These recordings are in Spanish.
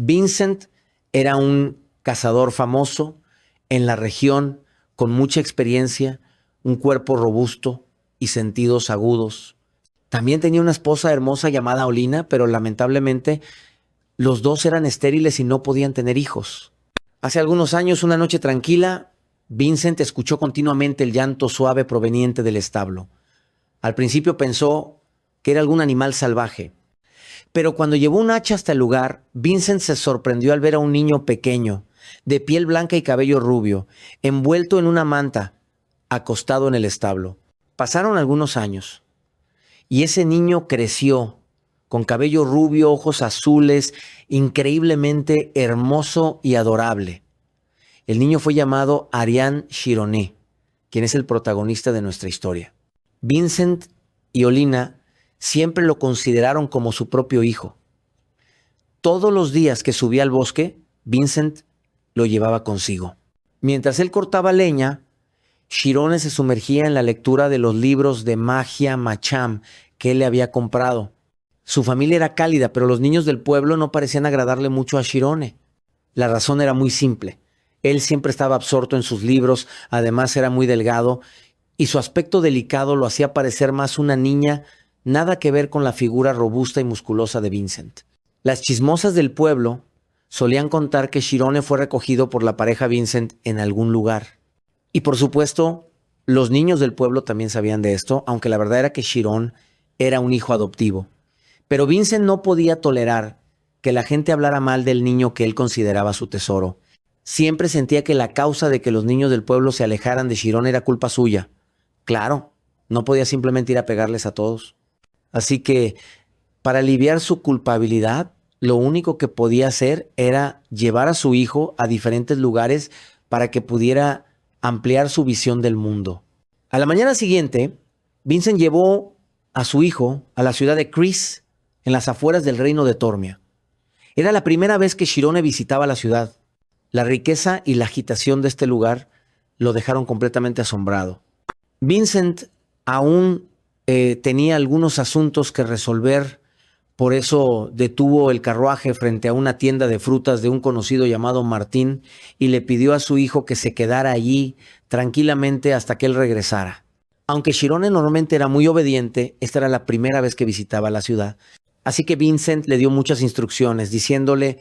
Vincent era un cazador famoso en la región, con mucha experiencia, un cuerpo robusto y sentidos agudos. También tenía una esposa hermosa llamada Olina, pero lamentablemente los dos eran estériles y no podían tener hijos. Hace algunos años, una noche tranquila, Vincent escuchó continuamente el llanto suave proveniente del establo. Al principio pensó que era algún animal salvaje, pero cuando llevó un hacha hasta el lugar, Vincent se sorprendió al ver a un niño pequeño, de piel blanca y cabello rubio, envuelto en una manta, acostado en el establo. Pasaron algunos años y ese niño creció, con cabello rubio, ojos azules, increíblemente hermoso y adorable. El niño fue llamado Ariane Chironé, quien es el protagonista de nuestra historia. Vincent y Olina siempre lo consideraron como su propio hijo. Todos los días que subía al bosque, Vincent lo llevaba consigo. Mientras él cortaba leña, Chironé se sumergía en la lectura de los libros de magia Macham que él le había comprado. Su familia era cálida, pero los niños del pueblo no parecían agradarle mucho a Chironé. La razón era muy simple. Él siempre estaba absorto en sus libros, además era muy delgado, y su aspecto delicado lo hacía parecer más una niña, nada que ver con la figura robusta y musculosa de Vincent. Las chismosas del pueblo solían contar que Chironé fue recogido por la pareja Vincent en algún lugar. Y por supuesto, los niños del pueblo también sabían de esto, aunque la verdad era que Chironé era un hijo adoptivo. Pero Vincent no podía tolerar que la gente hablara mal del niño que él consideraba su tesoro. Siempre sentía que la causa de que los niños del pueblo se alejaran de Chironé era culpa suya. Claro, no podía simplemente ir a pegarles a todos. Así que, para aliviar su culpabilidad, lo único que podía hacer era llevar a su hijo a diferentes lugares para que pudiera ampliar su visión del mundo. A la mañana siguiente, Vincent llevó a su hijo a la ciudad de Chris, en las afueras del reino de Tormia. Era la primera vez que Chironé visitaba la ciudad. La riqueza y la agitación de este lugar lo dejaron completamente asombrado. Vincent aún tenía algunos asuntos que resolver, por eso detuvo el carruaje frente a una tienda de frutas de un conocido llamado Martín y le pidió a su hijo que se quedara allí tranquilamente hasta que él regresara. Aunque Chironé normalmente era muy obediente, esta era la primera vez que visitaba la ciudad. Así que Vincent le dio muchas instrucciones, diciéndole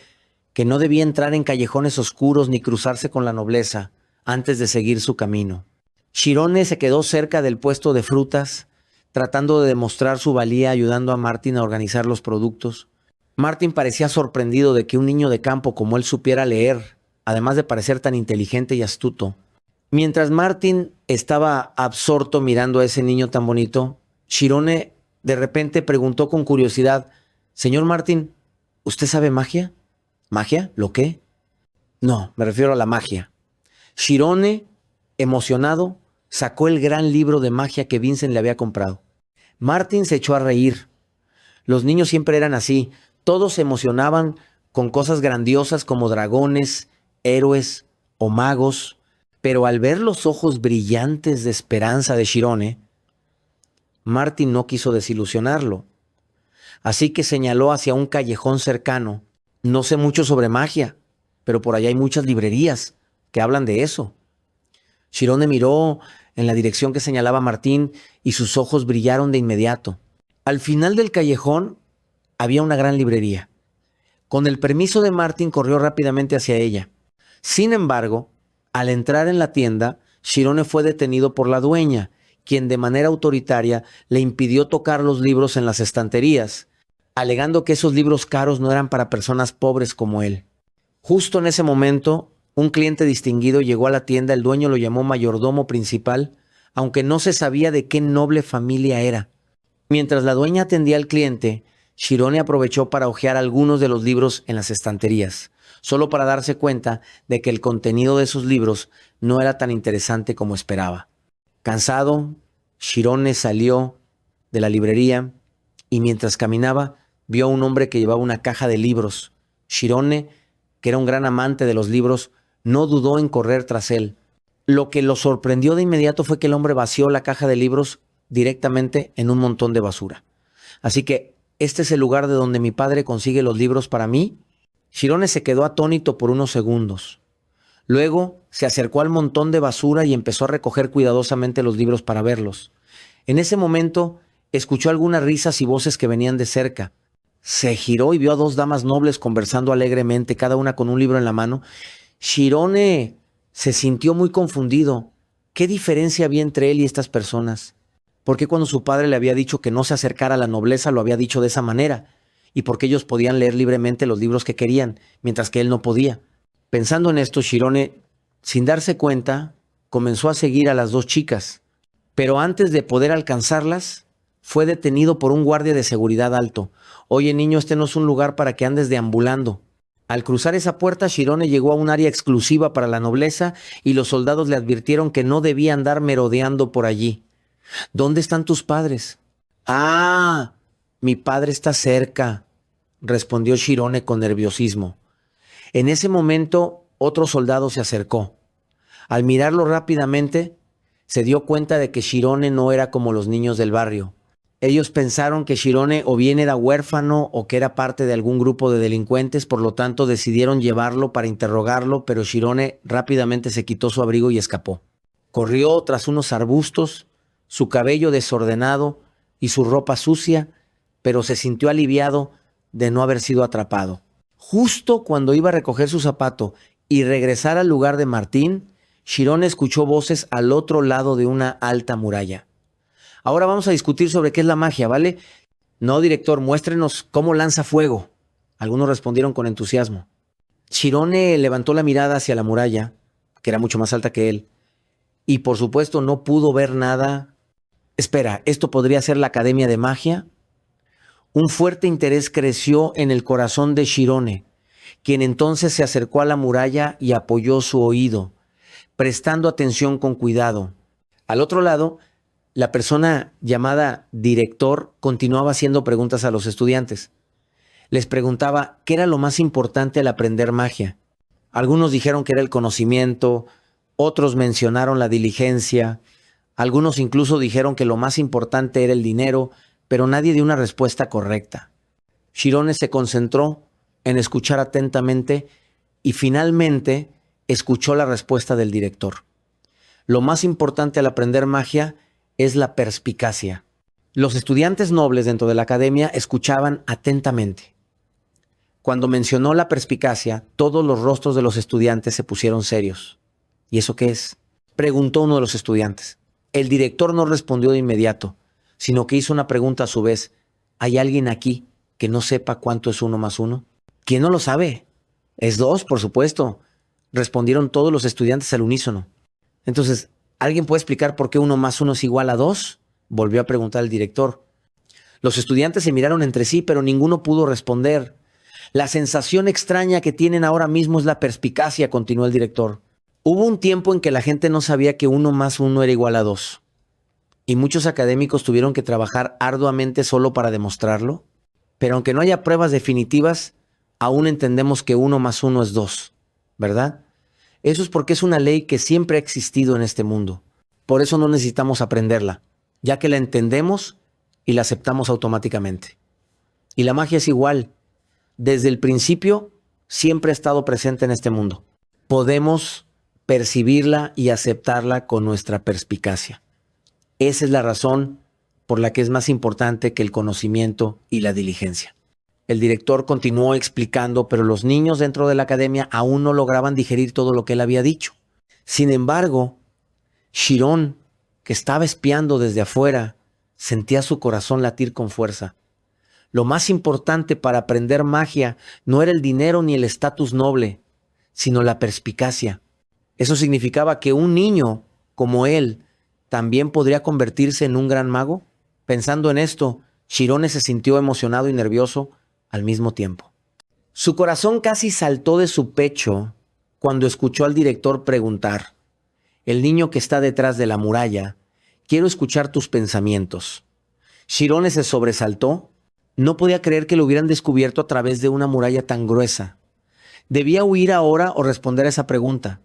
que no debía entrar en callejones oscuros ni cruzarse con la nobleza antes de seguir su camino. Chironé se quedó cerca del puesto de frutas, tratando de demostrar su valía, ayudando a Martin a organizar los productos. Martin parecía sorprendido de que un niño de campo como él supiera leer, además de parecer tan inteligente y astuto. Mientras Martin estaba absorto mirando a ese niño tan bonito, Chironé de repente preguntó con curiosidad: «Señor Martin, ¿usted sabe magia?» «¿Magia? ¿Lo qué?» «No, me refiero a la magia». Chironé, emocionado, sacó el gran libro de magia que Vincent le había comprado. Martin se echó a reír. Los niños siempre eran así. Todos se emocionaban con cosas grandiosas como dragones, héroes o magos. Pero al ver los ojos brillantes de esperanza de Chironé, Martin no quiso desilusionarlo. Así que señaló hacia un callejón cercano. «No sé mucho sobre magia, pero por allá hay muchas librerías que hablan de eso». Chironé miró en la dirección que señalaba Martín y sus ojos brillaron de inmediato. Al final del callejón había una gran librería. Con el permiso de Martín corrió rápidamente hacia ella. Sin embargo, al entrar en la tienda, Chironé fue detenido por la dueña, quien de manera autoritaria le impidió tocar los libros en las estanterías, alegando que esos libros caros no eran para personas pobres como él. Justo en ese momento, un cliente distinguido llegó a la tienda. El dueño lo llamó mayordomo principal, aunque no se sabía de qué noble familia era. Mientras la dueña atendía al cliente, Chironé aprovechó para hojear algunos de los libros en las estanterías, solo para darse cuenta de que el contenido de esos libros no era tan interesante como esperaba. Cansado, Chironé salió de la librería y mientras caminaba vio a un hombre que llevaba una caja de libros. Chironé, que era un gran amante de los libros, no dudó en correr tras él. Lo que lo sorprendió de inmediato fue que el hombre vació la caja de libros directamente en un montón de basura. «Así que este es el lugar de donde mi padre consigue los libros para mí». Shirone se quedó atónito por unos segundos. Luego se acercó al montón de basura y empezó a recoger cuidadosamente los libros para verlos. En ese momento escuchó algunas risas y voces que venían de cerca. Se giró y vio a dos damas nobles conversando alegremente, cada una con un libro en la mano. Shirone se sintió muy confundido. ¿Qué diferencia había entre él y estas personas? ¿Por qué cuando su padre le había dicho que no se acercara a la nobleza lo había dicho de esa manera? ¿Y por qué ellos podían leer libremente los libros que querían, mientras que él no podía? Pensando en esto, Shirone, sin darse cuenta, comenzó a seguir a las dos chicas. Pero antes de poder alcanzarlas, fue detenido por un guardia de seguridad alto. Oye, niño, este no es un lugar para que andes deambulando. Al cruzar esa puerta, Shirone llegó a un área exclusiva para la nobleza y los soldados le advirtieron que no debía andar merodeando por allí. ¿Dónde están tus padres? Ah, mi padre está cerca, respondió Shirone con nerviosismo. En ese momento, otro soldado se acercó. Al mirarlo rápidamente, se dio cuenta de que Shirone no era como los niños del barrio. Ellos pensaron que Shirone o bien era huérfano o que era parte de algún grupo de delincuentes, por lo tanto decidieron llevarlo para interrogarlo, pero Shirone rápidamente se quitó su abrigo y escapó. Corrió tras unos arbustos, su cabello desordenado y su ropa sucia, pero se sintió aliviado de no haber sido atrapado. Justo cuando iba a recoger su zapato y regresar al lugar de Martín, Shirone escuchó voces al otro lado de una alta muralla. Ahora vamos a discutir sobre qué es la magia, ¿vale? No, director, muéstrenos cómo lanza fuego. Algunos respondieron con entusiasmo. Shirone levantó la mirada hacia la muralla, que era mucho más alta que él, y por supuesto no pudo ver nada. Espera, ¿esto podría ser la Academia de Magia? Un fuerte interés creció en el corazón de Shirone, quien entonces se acercó a la muralla y apoyó su oído, prestando atención con cuidado. Al otro lado, la persona llamada director continuaba haciendo preguntas a los estudiantes. Les preguntaba qué era lo más importante al aprender magia. Algunos dijeron que era el conocimiento, otros mencionaron la diligencia, algunos incluso dijeron que lo más importante era el dinero, pero nadie dio una respuesta correcta. Shirone se concentró en escuchar atentamente y finalmente escuchó la respuesta del director. Lo más importante al aprender magia es la perspicacia. Los estudiantes nobles dentro de la academia escuchaban atentamente. Cuando mencionó la perspicacia, todos los rostros de los estudiantes se pusieron serios. ¿Y eso qué es?, preguntó uno de los estudiantes. El director no respondió de inmediato, sino que hizo una pregunta a su vez. ¿Hay alguien aquí que no sepa cuánto es 1 más 1? ¿Quién no lo sabe? Es 2, por supuesto, respondieron todos los estudiantes al unísono. Entonces, ¿alguien puede explicar por qué 1 más 1 es igual a 2? Volvió a preguntar el director. Los estudiantes se miraron entre sí, pero ninguno pudo responder. La sensación extraña que tienen ahora mismo es la perspicacia, continuó el director. Hubo un tiempo en que la gente no sabía que 1 más 1 era igual a 2. Y muchos académicos tuvieron que trabajar arduamente solo para demostrarlo. Pero aunque no haya pruebas definitivas, aún entendemos que 1 más 1 es 2, ¿verdad? Eso es porque es una ley que siempre ha existido en este mundo. Por eso no necesitamos aprenderla, ya que la entendemos y la aceptamos automáticamente. Y la magia es igual. Desde el principio siempre ha estado presente en este mundo. Podemos percibirla y aceptarla con nuestra perspicacia. Esa es la razón por la que es más importante que el conocimiento y la diligencia. El director continuó explicando, pero los niños dentro de la academia aún no lograban digerir todo lo que él había dicho. Sin embargo, Shirone, que estaba espiando desde afuera, sentía su corazón latir con fuerza. Lo más importante para aprender magia no era el dinero ni el estatus noble, sino la perspicacia. Eso significaba que un niño como él también podría convertirse en un gran mago. Pensando en esto, Shirone se sintió emocionado y nervioso al mismo tiempo. Su corazón casi saltó de su pecho cuando escuchó al director preguntar: el niño que está detrás de la muralla, quiero escuchar tus pensamientos. Shirone se sobresaltó. No podía creer que lo hubieran descubierto a través de una muralla tan gruesa. ¿Debía huir ahora o responder a esa pregunta?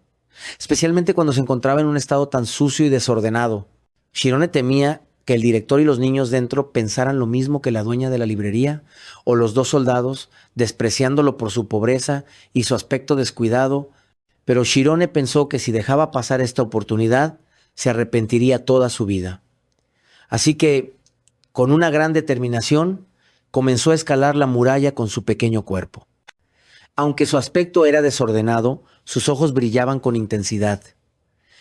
Especialmente cuando se encontraba en un estado tan sucio y desordenado. Shirone temía que el director y los niños dentro pensaran lo mismo que la dueña de la librería o los dos soldados, despreciándolo por su pobreza y su aspecto descuidado. Pero Shirone pensó que si dejaba pasar esta oportunidad, se arrepentiría toda su vida. Así que, con una gran determinación, comenzó a escalar la muralla con su pequeño cuerpo. Aunque su aspecto era desordenado, sus ojos brillaban con intensidad.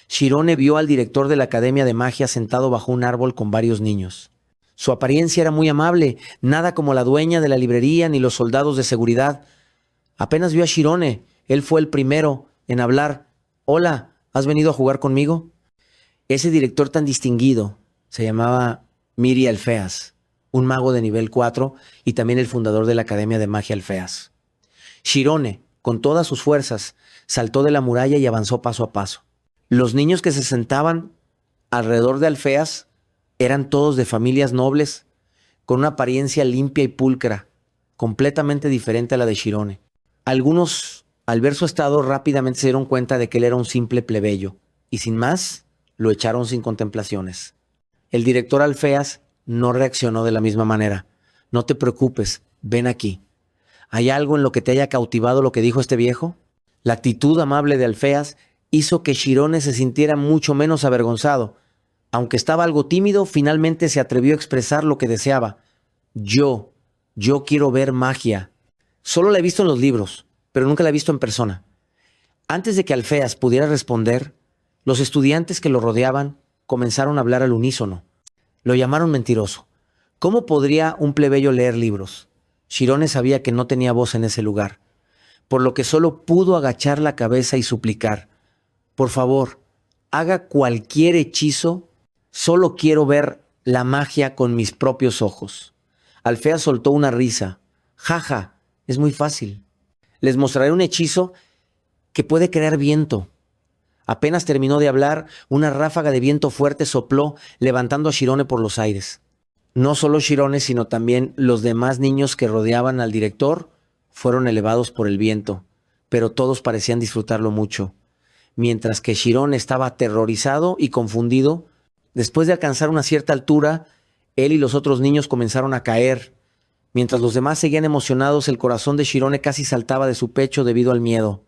Shirone vio al director de la Academia de Magia sentado bajo un árbol con varios niños. Su apariencia era muy amable, nada como la dueña de la librería ni los soldados de seguridad. Apenas vio a Shirone, él fue el primero en hablar. «Hola, ¿has venido a jugar conmigo?» Ese director tan distinguido se llamaba Miri Alfeas, un mago de nivel 4 y también el fundador de la Academia de Magia Alfeas. Shirone, con todas sus fuerzas, saltó de la muralla y avanzó paso a paso. Los niños que se sentaban alrededor de Alfeas eran todos de familias nobles, con una apariencia limpia y pulcra, completamente diferente a la de Shirone. Algunos, al ver su estado, rápidamente se dieron cuenta de que él era un simple plebeyo, y sin más, lo echaron sin contemplaciones. El director Alfeas no reaccionó de la misma manera. «No te preocupes, ven aquí. ¿Hay algo en lo que te haya cautivado lo que dijo este viejo?» La actitud amable de Alfeas hizo que Shirone se sintiera mucho menos avergonzado. Aunque estaba algo tímido, finalmente se atrevió a expresar lo que deseaba. Yo quiero ver magia. Solo la he visto en los libros, pero nunca la he visto en persona». Antes de que Alfeas pudiera responder, los estudiantes que lo rodeaban comenzaron a hablar al unísono. Lo llamaron mentiroso. ¿Cómo podría un plebeyo leer libros? Shirone sabía que no tenía voz en ese lugar, por lo que solo pudo agachar la cabeza y suplicar: «Por favor, haga cualquier hechizo, solo quiero ver la magia con mis propios ojos». Alfeas soltó una risa. «Jaja, es muy fácil. Les mostraré un hechizo que puede crear viento». Apenas terminó de hablar, una ráfaga de viento fuerte sopló, levantando a Shirone por los aires. No solo Shirone, sino también los demás niños que rodeaban al director fueron elevados por el viento, pero todos parecían disfrutarlo mucho. Mientras que Shirone estaba aterrorizado y confundido, después de alcanzar una cierta altura, él y los otros niños comenzaron a caer. Mientras los demás seguían emocionados, el corazón de Shirone casi saltaba de su pecho debido al miedo.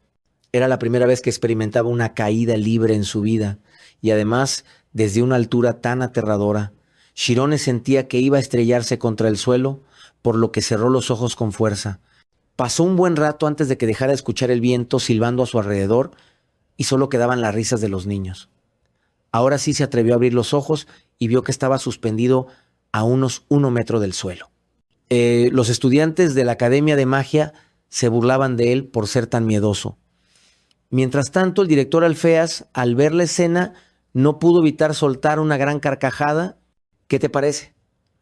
Era la primera vez que experimentaba una caída libre en su vida, y además desde una altura tan aterradora. Shirone sentía que iba a estrellarse contra el suelo, por lo que cerró los ojos con fuerza. Pasó un buen rato antes de que dejara de escuchar el viento silbando a su alrededor, y solo quedaban las risas de los niños. Ahora sí se atrevió a abrir los ojos y vio que estaba suspendido a unos 1 metro del suelo. Los estudiantes de la Academia de Magia se burlaban de él por ser tan miedoso. Mientras tanto, el director Alfeas, al ver la escena, no pudo evitar soltar una gran carcajada. ¿Qué te parece?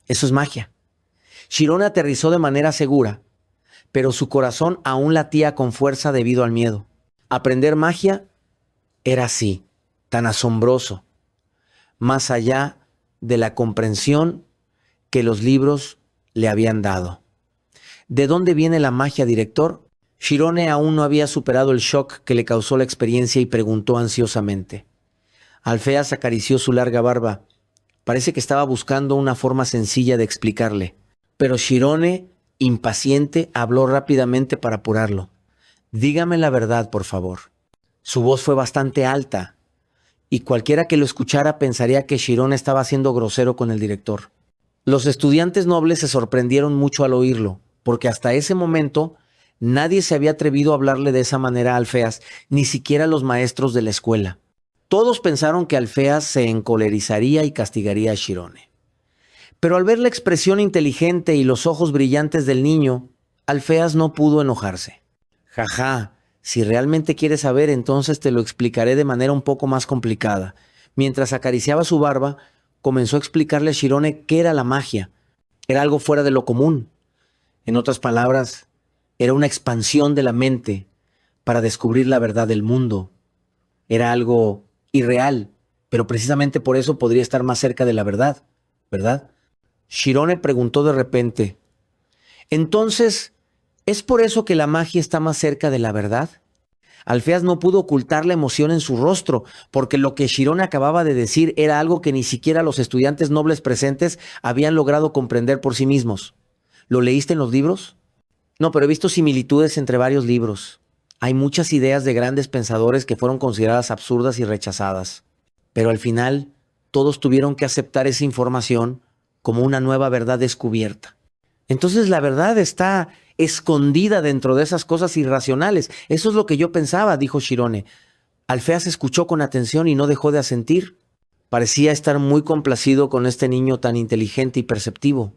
Eso es magia. Shirone aterrizó de manera segura, pero su corazón aún latía con fuerza debido al miedo. Aprender magia era así, tan asombroso, más allá de la comprensión que los libros le habían dado. ¿De dónde viene la magia, director? Shirone aún no había superado el shock que le causó la experiencia y preguntó ansiosamente. Alfeas acarició su larga barba. Parece que estaba buscando una forma sencilla de explicarle. Pero Shirone, impaciente, habló rápidamente para apurarlo. «Dígame la verdad, por favor». Su voz fue bastante alta, y cualquiera que lo escuchara pensaría que Shirone estaba siendo grosero con el director. Los estudiantes nobles se sorprendieron mucho al oírlo, porque hasta ese momento nadie se había atrevido a hablarle de esa manera a Alfeas, ni siquiera los maestros de la escuela. Todos pensaron que Alfeas se encolerizaría y castigaría a Shirone. Pero al ver la expresión inteligente y los ojos brillantes del niño, Alfeas no pudo enojarse. «Jaja, si realmente quieres saber, entonces te lo explicaré de manera un poco más complicada». Mientras acariciaba su barba, comenzó a explicarle a Shirone qué era la magia. Era algo fuera de lo común. En otras palabras, era una expansión de la mente para descubrir la verdad del mundo. Era algo irreal, pero precisamente por eso podría estar más cerca de la verdad, ¿verdad? Shirone preguntó de repente: «Entonces, ¿es por eso que la magia está más cerca de la verdad?» Alfeas no pudo ocultar la emoción en su rostro, porque lo que Chirone acababa de decir era algo que ni siquiera los estudiantes nobles presentes habían logrado comprender por sí mismos. ¿Lo leíste en los libros? No, pero he visto similitudes entre varios libros. Hay muchas ideas de grandes pensadores que fueron consideradas absurdas y rechazadas. Pero al final, todos tuvieron que aceptar esa información como una nueva verdad descubierta. Entonces la verdad está escondida dentro de esas cosas irracionales. Eso es lo que yo pensaba, dijo Chirone. Alfeas escuchó con atención y no dejó de asentir. Parecía estar muy complacido con este niño tan inteligente y perceptivo.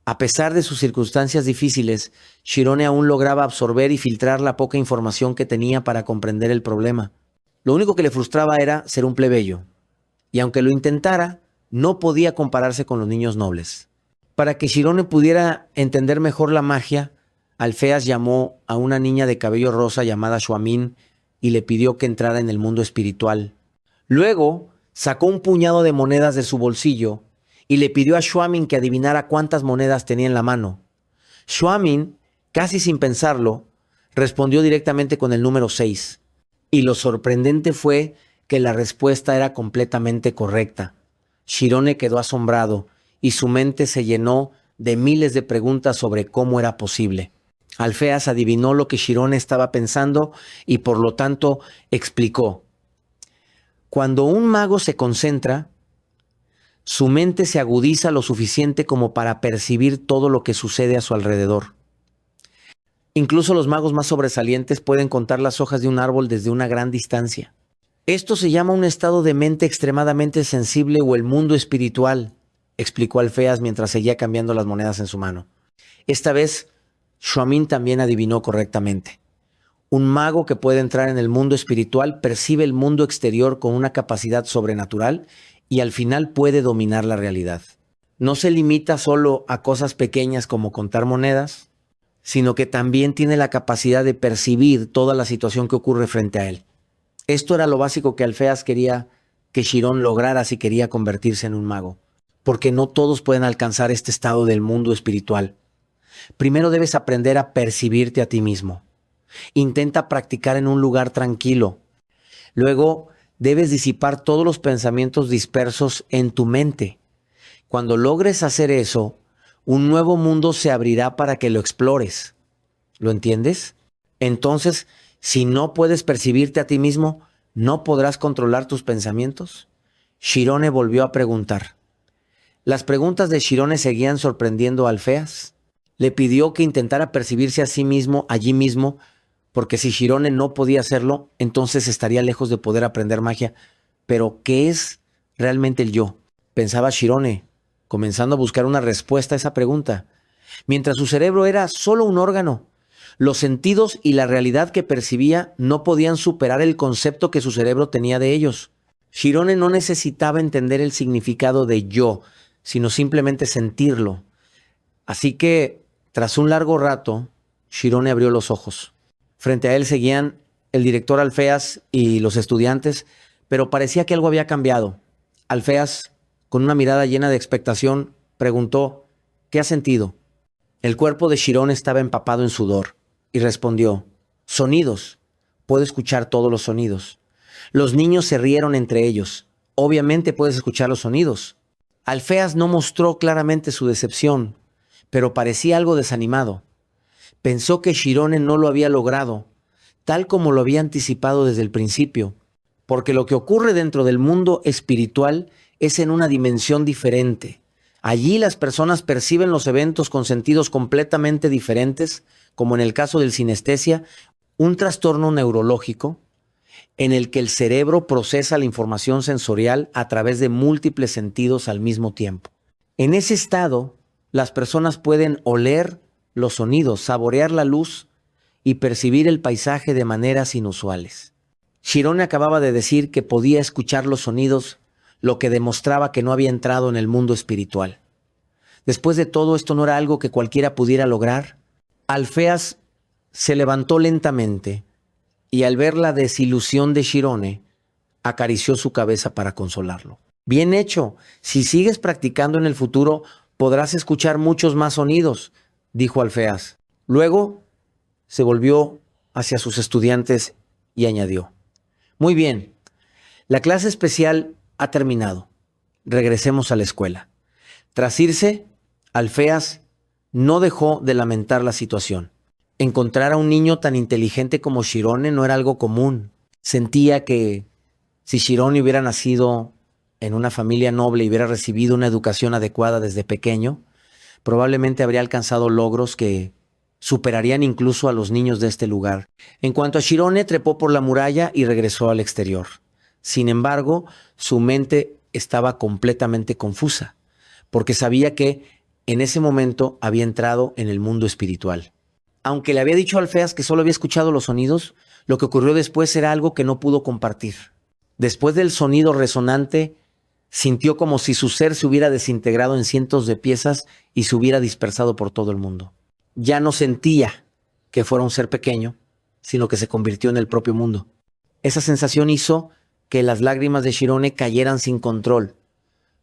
A pesar de sus circunstancias difíciles, Chirone aún lograba absorber y filtrar la poca información que tenía para comprender el problema. Lo único que le frustraba era ser un plebeyo. Y aunque lo intentara, no podía compararse con los niños nobles. Para que Chirone pudiera entender mejor la magia, Alfeas llamó a una niña de cabello rosa llamada Xuamín y le pidió que entrara en el mundo espiritual. Luego sacó un puñado de monedas de su bolsillo y le pidió a Xuamín que adivinara cuántas monedas tenía en la mano. Xuamín, casi sin pensarlo, respondió directamente con el número 6. Y lo sorprendente fue que la respuesta era completamente correcta. Chirone quedó asombrado y su mente se llenó de miles de preguntas sobre cómo era posible. Alfeas adivinó lo que Chirone estaba pensando y por lo tanto explicó. Cuando un mago se concentra, su mente se agudiza lo suficiente como para percibir todo lo que sucede a su alrededor. Incluso los magos más sobresalientes pueden contar las hojas de un árbol desde una gran distancia. Esto se llama un estado de mente extremadamente sensible o el mundo espiritual, explicó Alfeas mientras seguía cambiando las monedas en su mano. Esta vez, Xuamín también adivinó correctamente. Un mago que puede entrar en el mundo espiritual percibe el mundo exterior con una capacidad sobrenatural y al final puede dominar la realidad. No se limita solo a cosas pequeñas como contar monedas, sino que también tiene la capacidad de percibir toda la situación que ocurre frente a él. Esto era lo básico que Alfeas quería que Chirón lograra si quería convertirse en un mago, porque no todos pueden alcanzar este estado del mundo espiritual. Primero debes aprender a percibirte a ti mismo. Intenta practicar en un lugar tranquilo. Luego debes disipar todos los pensamientos dispersos en tu mente. Cuando logres hacer eso, un nuevo mundo se abrirá para que lo explores. ¿Lo entiendes? Entonces, si no puedes percibirte a ti mismo, ¿no podrás controlar tus pensamientos? Chirone volvió a preguntar. Las preguntas de Chirone seguían sorprendiendo a Alfeas. Le pidió que intentara percibirse a sí mismo allí mismo, porque si Chirone no podía hacerlo, entonces estaría lejos de poder aprender magia. Pero, ¿qué es realmente el yo? Pensaba Chirone, comenzando a buscar una respuesta a esa pregunta. Mientras su cerebro era solo un órgano, los sentidos y la realidad que percibía no podían superar el concepto que su cerebro tenía de ellos. Chirone no necesitaba entender el significado de yo, sino simplemente sentirlo. Así que, tras un largo rato, Chirone abrió los ojos. Frente a él seguían el director Alfeas y los estudiantes, pero parecía que algo había cambiado. Alfeas, con una mirada llena de expectación, preguntó, ¿qué has sentido? El cuerpo de Chirone estaba empapado en sudor y respondió, sonidos. Puedo escuchar todos los sonidos. Los niños se rieron entre ellos. Obviamente puedes escuchar los sonidos. Alfeas no mostró claramente su decepción, pero parecía algo desanimado. Pensó que Chirone no lo había logrado, tal como lo había anticipado desde el principio, porque lo que ocurre dentro del mundo espiritual es en una dimensión diferente. Allí las personas perciben los eventos con sentidos completamente diferentes, como en el caso del sinestesia, un trastorno neurológico en el que el cerebro procesa la información sensorial a través de múltiples sentidos al mismo tiempo. En ese estado, las personas pueden oler los sonidos, saborear la luz y percibir el paisaje de maneras inusuales. Chirone acababa de decir que podía escuchar los sonidos, lo que demostraba que no había entrado en el mundo espiritual. Después de todo, esto no era algo que cualquiera pudiera lograr. Alfeas se levantó lentamente y al ver la desilusión de Chirone, acarició su cabeza para consolarlo. Bien hecho, si sigues practicando en el futuro, podrás escuchar muchos más sonidos, dijo Alfeas. Luego se volvió hacia sus estudiantes y añadió: muy bien, la clase especial ha terminado. Regresemos a la escuela. Tras irse, Alfeas no dejó de lamentar la situación. Encontrar a un niño tan inteligente como Chirone no era algo común. Sentía que si Chirone hubiera nacido en una familia noble y hubiera recibido una educación adecuada desde pequeño, probablemente habría alcanzado logros que superarían incluso a los niños de este lugar. En cuanto a Chirone, trepó por la muralla y regresó al exterior. Sin embargo, su mente estaba completamente confusa, porque sabía que en ese momento había entrado en el mundo espiritual. Aunque le había dicho a Alfeas que solo había escuchado los sonidos, lo que ocurrió después era algo que no pudo compartir. Después del sonido resonante, sintió como si su ser se hubiera desintegrado en cientos de piezas y se hubiera dispersado por todo el mundo. Ya no sentía que fuera un ser pequeño, sino que se convirtió en el propio mundo. Esa sensación hizo que las lágrimas de Chirone cayeran sin control.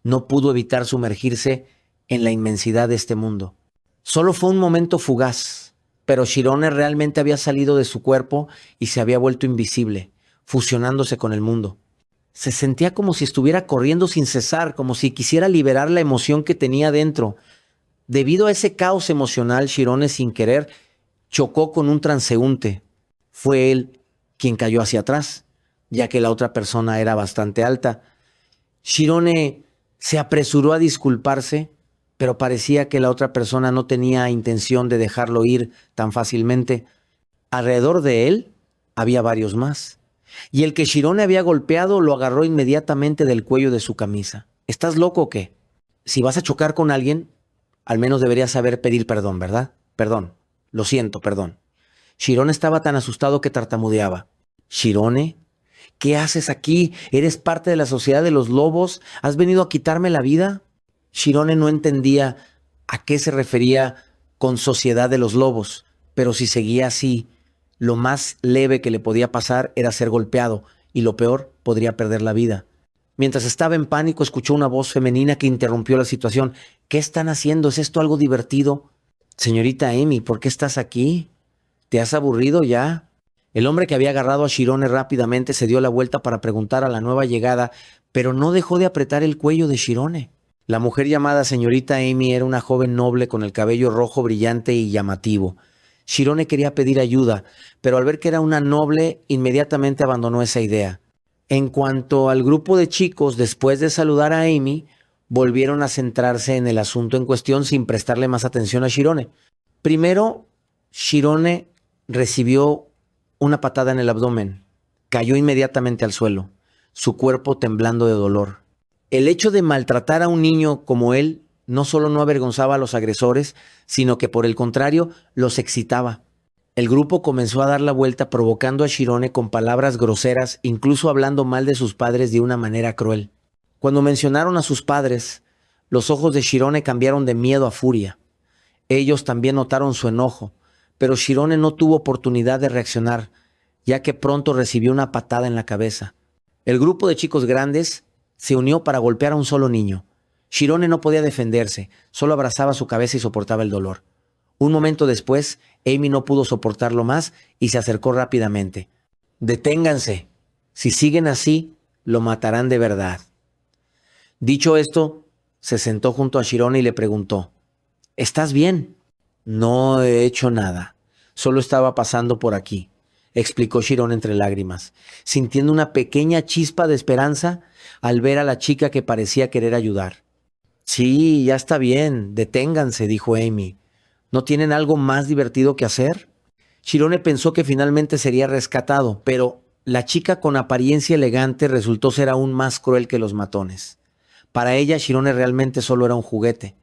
No pudo evitar sumergirse en la inmensidad de este mundo. Solo fue un momento fugaz, pero Chirone realmente había salido de su cuerpo y se había vuelto invisible, fusionándose con el mundo. Se sentía como si estuviera corriendo sin cesar, como si quisiera liberar la emoción que tenía dentro. Debido a ese caos emocional, Chirone, sin querer, chocó con un transeúnte. Fue él quien cayó hacia atrás, ya que la otra persona era bastante alta. Chirone se apresuró a disculparse, pero parecía que la otra persona no tenía intención de dejarlo ir tan fácilmente. Alrededor de él había varios más, y el que Chirone había golpeado lo agarró inmediatamente del cuello de su camisa. ¿Estás loco o qué? Si vas a chocar con alguien, al menos deberías saber pedir perdón, ¿verdad? Perdón, lo siento, perdón. Chirone estaba tan asustado que tartamudeaba. ¿Chirone? ¿Qué haces aquí? ¿Eres parte de la sociedad de los lobos? ¿Has venido a quitarme la vida? Chirone no entendía a qué se refería con sociedad de los lobos, pero si seguía así, lo más leve que le podía pasar era ser golpeado y lo peor, podría perder la vida. Mientras estaba en pánico, escuchó una voz femenina que interrumpió la situación. ¿Qué están haciendo? ¿Es esto algo divertido? Señorita Amy, ¿por qué estás aquí? ¿Te has aburrido ya? El hombre que había agarrado a Chirone rápidamente se dio la vuelta para preguntar a la nueva llegada, pero no dejó de apretar el cuello de Chirone. La mujer llamada señorita Amy era una joven noble con el cabello rojo brillante y llamativo. Chirone quería pedir ayuda, pero al ver que era una noble, inmediatamente abandonó esa idea. En cuanto al grupo de chicos, después de saludar a Amy, volvieron a centrarse en el asunto en cuestión sin prestarle más atención a Chirone. Primero, Chirone recibió una patada en el abdomen. Cayó inmediatamente al suelo, su cuerpo temblando de dolor. El hecho de maltratar a un niño como él no solo no avergonzaba a los agresores, sino que por el contrario los excitaba. El grupo comenzó a dar la vuelta provocando a Chirone con palabras groseras, incluso hablando mal de sus padres de una manera cruel. Cuando mencionaron a sus padres, los ojos de Chirone cambiaron de miedo a furia. Ellos también notaron su enojo, pero Chirone no tuvo oportunidad de reaccionar, ya que pronto recibió una patada en la cabeza. El grupo de chicos grandes se unió para golpear a un solo niño. Chirone no podía defenderse, solo abrazaba su cabeza y soportaba el dolor. Un momento después, Amy no pudo soportarlo más y se acercó rápidamente. «Deténganse. Si siguen así, lo matarán de verdad». Dicho esto, se sentó junto a Chirone y le preguntó: «¿Estás bien?» «No he hecho nada. Solo estaba pasando por aquí», explicó Chirone entre lágrimas, sintiendo una pequeña chispa de esperanza al ver a la chica que parecía querer ayudar. «Sí, ya está bien. Deténganse», dijo Amy. ¿No tienen algo más divertido que hacer? Chirone pensó que finalmente sería rescatado, pero la chica con apariencia elegante resultó ser aún más cruel que los matones. Para ella, Chirone realmente solo era un juguete.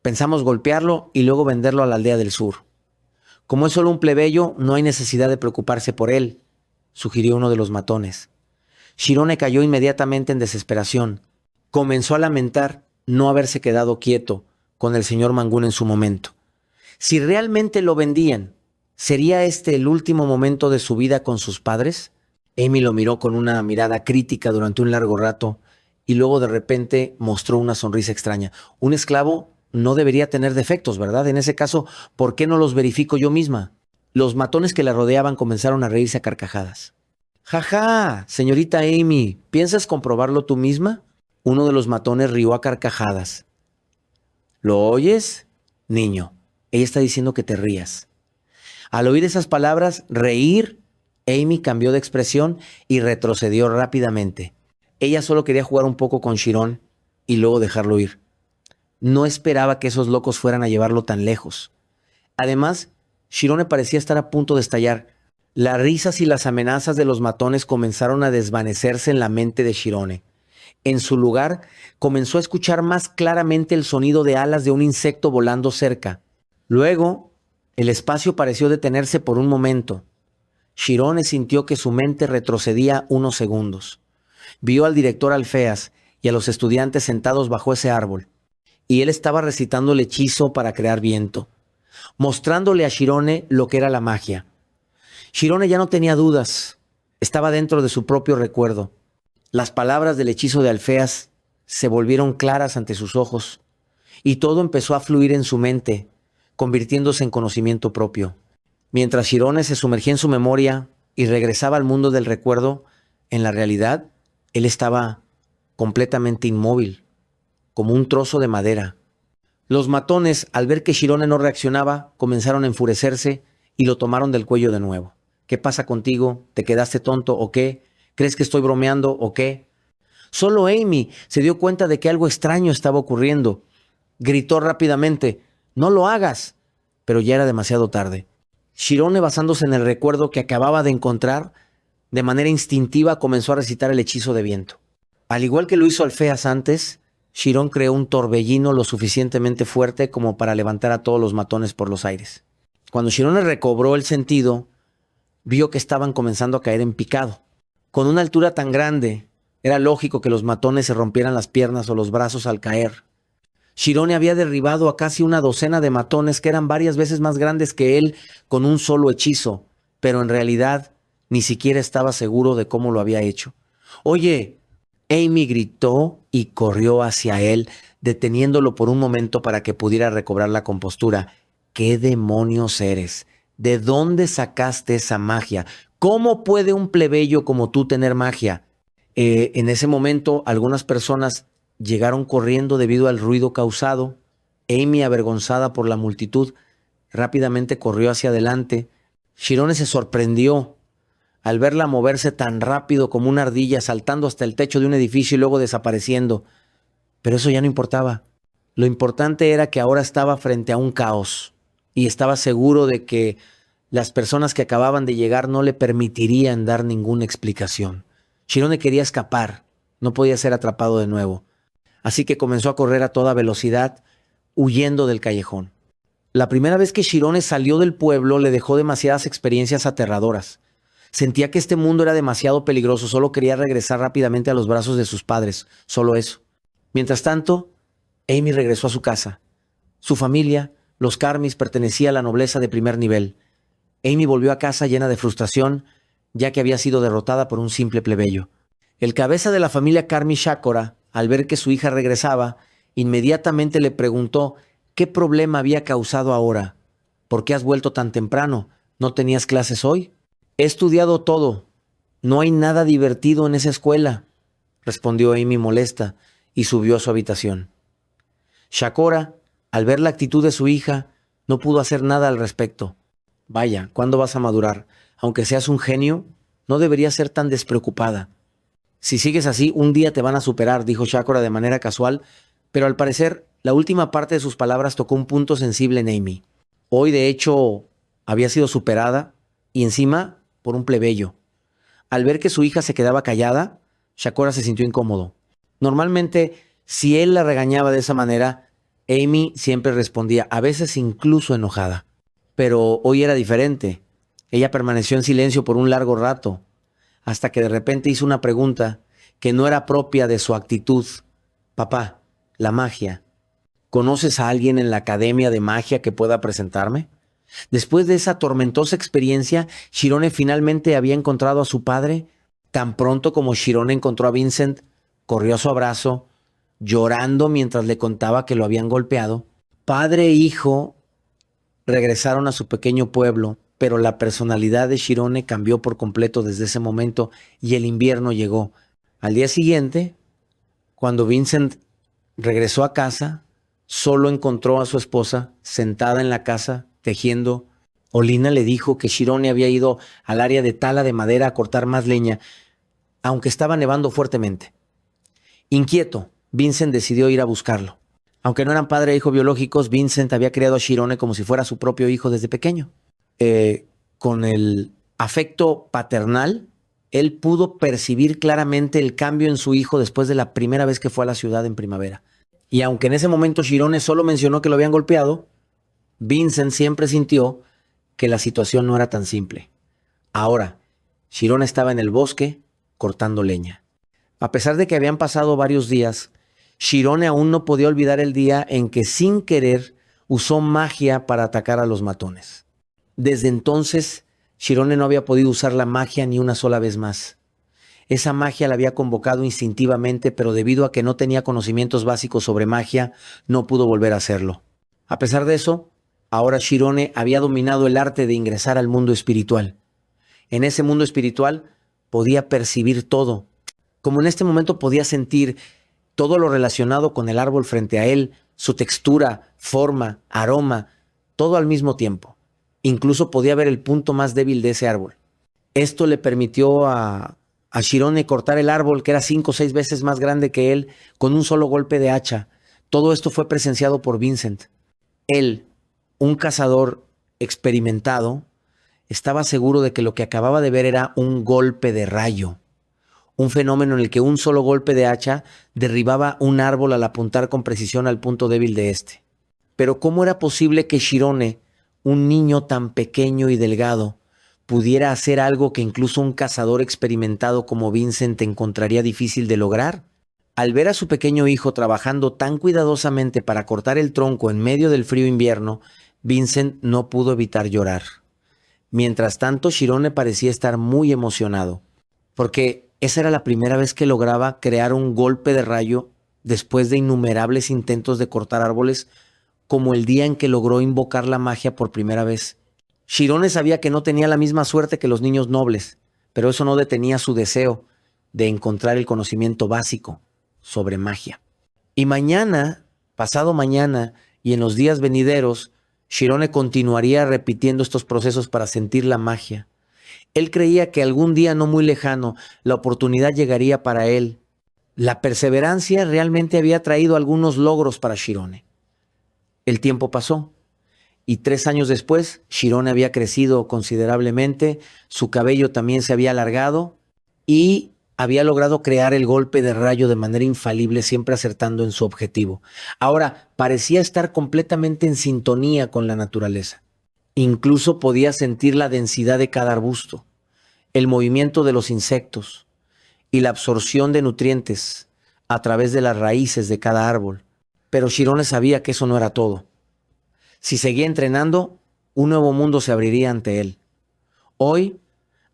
«Pensamos golpearlo y luego venderlo a la aldea del sur. Como es solo un plebeyo, no hay necesidad de preocuparse por él», sugirió uno de los matones. Chirone cayó inmediatamente en desesperación. Comenzó a lamentar no haberse quedado quieto con el señor Mangún en su momento. Si realmente lo vendían, ¿sería este el último momento de su vida con sus padres? Amy lo miró con una mirada crítica durante un largo rato y luego de repente mostró una sonrisa extraña. Un esclavo no debería tener defectos, ¿verdad? En ese caso, ¿por qué no los verifico yo misma? Los matones que la rodeaban comenzaron a reírse a carcajadas. «Jaja, señorita Amy, ¿piensas comprobarlo tú misma?» Uno de los matones rió a carcajadas. «¿Lo oyes, niño? Ella está diciendo que te rías». Al oír esas palabras, reír, Amy cambió de expresión y retrocedió rápidamente. Ella solo quería jugar un poco con Chiron y luego dejarlo ir. No esperaba que esos locos fueran a llevarlo tan lejos. Además, Chirone parecía estar a punto de estallar. Las risas y las amenazas de los matones comenzaron a desvanecerse en la mente de Chirone. En su lugar, comenzó a escuchar más claramente el sonido de alas de un insecto volando cerca. Luego, el espacio pareció detenerse por un momento. Chirone sintió que su mente retrocedía unos segundos. Vio al director Alfeas y a los estudiantes sentados bajo ese árbol, y él estaba recitando el hechizo para crear viento, mostrándole a Chirone lo que era la magia. Chirone ya no tenía dudas, estaba dentro de su propio recuerdo. Las palabras del hechizo de Alfeas se volvieron claras ante sus ojos, y todo empezó a fluir en su mente, convirtiéndose en conocimiento propio. Mientras Chirone se sumergía en su memoria y regresaba al mundo del recuerdo, en la realidad, él estaba completamente inmóvil, como un trozo de madera. Los matones, al ver que Chirone no reaccionaba, comenzaron a enfurecerse y lo tomaron del cuello de nuevo. «¿Qué pasa contigo? ¿Te quedaste tonto o qué? ¿Crees que estoy bromeando o qué?» Solo Amy se dio cuenta de que algo extraño estaba ocurriendo. Gritó rápidamente: «¡No lo hagas!», pero ya era demasiado tarde. Chirone, basándose en el recuerdo que acababa de encontrar, de manera instintiva comenzó a recitar el hechizo de viento. Al igual que lo hizo Alfeas antes, Chirón creó un torbellino lo suficientemente fuerte como para levantar a todos los matones por los aires. Cuando Chirone recobró el sentido, vio que estaban comenzando a caer en picado. Con una altura tan grande, era lógico que los matones se rompieran las piernas o los brazos al caer. Chirone había derribado a casi una docena de matones que eran varias veces más grandes que él con un solo hechizo, pero en realidad ni siquiera estaba seguro de cómo lo había hecho. «Oye», Amy gritó y corrió hacia él, deteniéndolo por un momento para que pudiera recobrar la compostura. «¿Qué demonios eres? ¿De dónde sacaste esa magia? ¿Cómo puede un plebeyo como tú tener magia?» En ese momento, algunas personas llegaron corriendo debido al ruido causado. Amy, avergonzada por la multitud, rápidamente corrió hacia adelante. Chirone se sorprendió al verla moverse tan rápido como una ardilla, saltando hasta el techo de un edificio y luego desapareciendo. Pero eso ya no importaba. Lo importante era que ahora estaba frente a un caos y estaba seguro de que las personas que acababan de llegar no le permitirían dar ninguna explicación. Chirone quería escapar, no podía ser atrapado de nuevo. Así que comenzó a correr a toda velocidad, huyendo del callejón. La primera vez que Chirone salió del pueblo le dejó demasiadas experiencias aterradoras. Sentía que este mundo era demasiado peligroso, solo quería regresar rápidamente a los brazos de sus padres, solo eso. Mientras tanto, Amy regresó a su casa. Su familia, los Karmis, pertenecía a la nobleza de primer nivel. Amy volvió a casa llena de frustración, ya que había sido derrotada por un simple plebeyo. El cabeza de la familia Karmi, Shakora, al ver que su hija regresaba, inmediatamente le preguntó qué problema había causado ahora. «¿Por qué has vuelto tan temprano? ¿No tenías clases hoy?» «He estudiado todo. No hay nada divertido en esa escuela», respondió Amy molesta y subió a su habitación. Shakora, al ver la actitud de su hija, no pudo hacer nada al respecto. «Vaya, ¿cuándo vas a madurar? Aunque seas un genio, no deberías ser tan despreocupada. Si sigues así, un día te van a superar», dijo Shakora de manera casual, pero al parecer la última parte de sus palabras tocó un punto sensible en Amy. Hoy, de hecho, había sido superada y encima por un plebeyo. Al ver que su hija se quedaba callada, Shakora se sintió incómodo. Normalmente, si él la regañaba de esa manera, Amy siempre respondía, a veces incluso enojada. Pero hoy era diferente. Ella permaneció en silencio por un largo rato, hasta que de repente hizo una pregunta que no era propia de su actitud. «Papá, la magia. ¿Conoces a alguien en la academia de magia que pueda presentarme?» Después de esa tormentosa experiencia, Chirone finalmente había encontrado a su padre. Tan pronto como Chirone encontró a Vincent, corrió a su abrazo, llorando mientras le contaba que lo habían golpeado. Padre e hijo regresaron a su pequeño pueblo pero la personalidad de Shirone cambió por completo desde ese momento y el invierno llegó. Al día siguiente, cuando Vincent regresó a casa, solo encontró a su esposa sentada en la casa tejiendo. Olina le dijo que Shirone había ido al área de tala de madera a cortar más leña, aunque estaba nevando fuertemente. Inquieto, Vincent decidió ir a buscarlo. Aunque no eran padre e hijo biológicos, Vincent había criado a Shirone como si fuera su propio hijo desde pequeño. Con el afecto paternal, él pudo percibir claramente el cambio en su hijo después de la primera vez que fue a la ciudad en primavera. Y aunque en ese momento Shirone solo mencionó que lo habían golpeado, Vincent siempre sintió que la situación no era tan simple. Ahora, Shirone estaba en el bosque cortando leña. A pesar de que habían pasado varios días, Shirone aún no podía olvidar el día en que sin querer usó magia para atacar a los matones. Desde entonces, Shirone no había podido usar la magia ni una sola vez más. Esa magia la había convocado instintivamente, pero debido a que no tenía conocimientos básicos sobre magia, no pudo volver a hacerlo. A pesar de eso, ahora Shirone había dominado el arte de ingresar al mundo espiritual. En ese mundo espiritual podía percibir todo. Como en este momento podía sentir todo lo relacionado con el árbol frente a él, su textura, forma, aroma, todo al mismo tiempo. Incluso podía ver el punto más débil de ese árbol. Esto le permitió a Shirone cortar el árbol, que era 5 o 6 veces más grande que él, con un solo golpe de hacha. Todo esto fue presenciado por Vincent. Él, un cazador experimentado, estaba seguro de que lo que acababa de ver era un golpe de rayo. Un fenómeno en el que un solo golpe de hacha derribaba un árbol al apuntar con precisión al punto débil de este. Pero ¿cómo era posible que Shirone, un niño tan pequeño y delgado, pudiera hacer algo que incluso un cazador experimentado como Vincent encontraría difícil de lograr? Al ver a su pequeño hijo trabajando tan cuidadosamente para cortar el tronco en medio del frío invierno, Vincent no pudo evitar llorar. Mientras tanto, Shirone parecía estar muy emocionado, porque esa era la primera vez que lograba crear un golpe de rayo después de innumerables intentos de cortar árboles, como el día en que logró invocar la magia por primera vez. Shirone sabía que no tenía la misma suerte que los niños nobles, pero eso no detenía su deseo de encontrar el conocimiento básico sobre magia. Y mañana, pasado mañana y en los días venideros, Shirone continuaría repitiendo estos procesos para sentir la magia. Él creía que algún día no muy lejano la oportunidad llegaría para él. La perseverancia realmente había traído algunos logros para Shirone. El tiempo pasó y 3 años después Shirone había crecido considerablemente, su cabello también se había alargado y había logrado crear el golpe de rayo de manera infalible, siempre acertando en su objetivo. Ahora parecía estar completamente en sintonía con la naturaleza. Incluso podía sentir la densidad de cada arbusto, el movimiento de los insectos y la absorción de nutrientes a través de las raíces de cada árbol. Pero Shirone sabía que eso no era todo. Si seguía entrenando, un nuevo mundo se abriría ante él. Hoy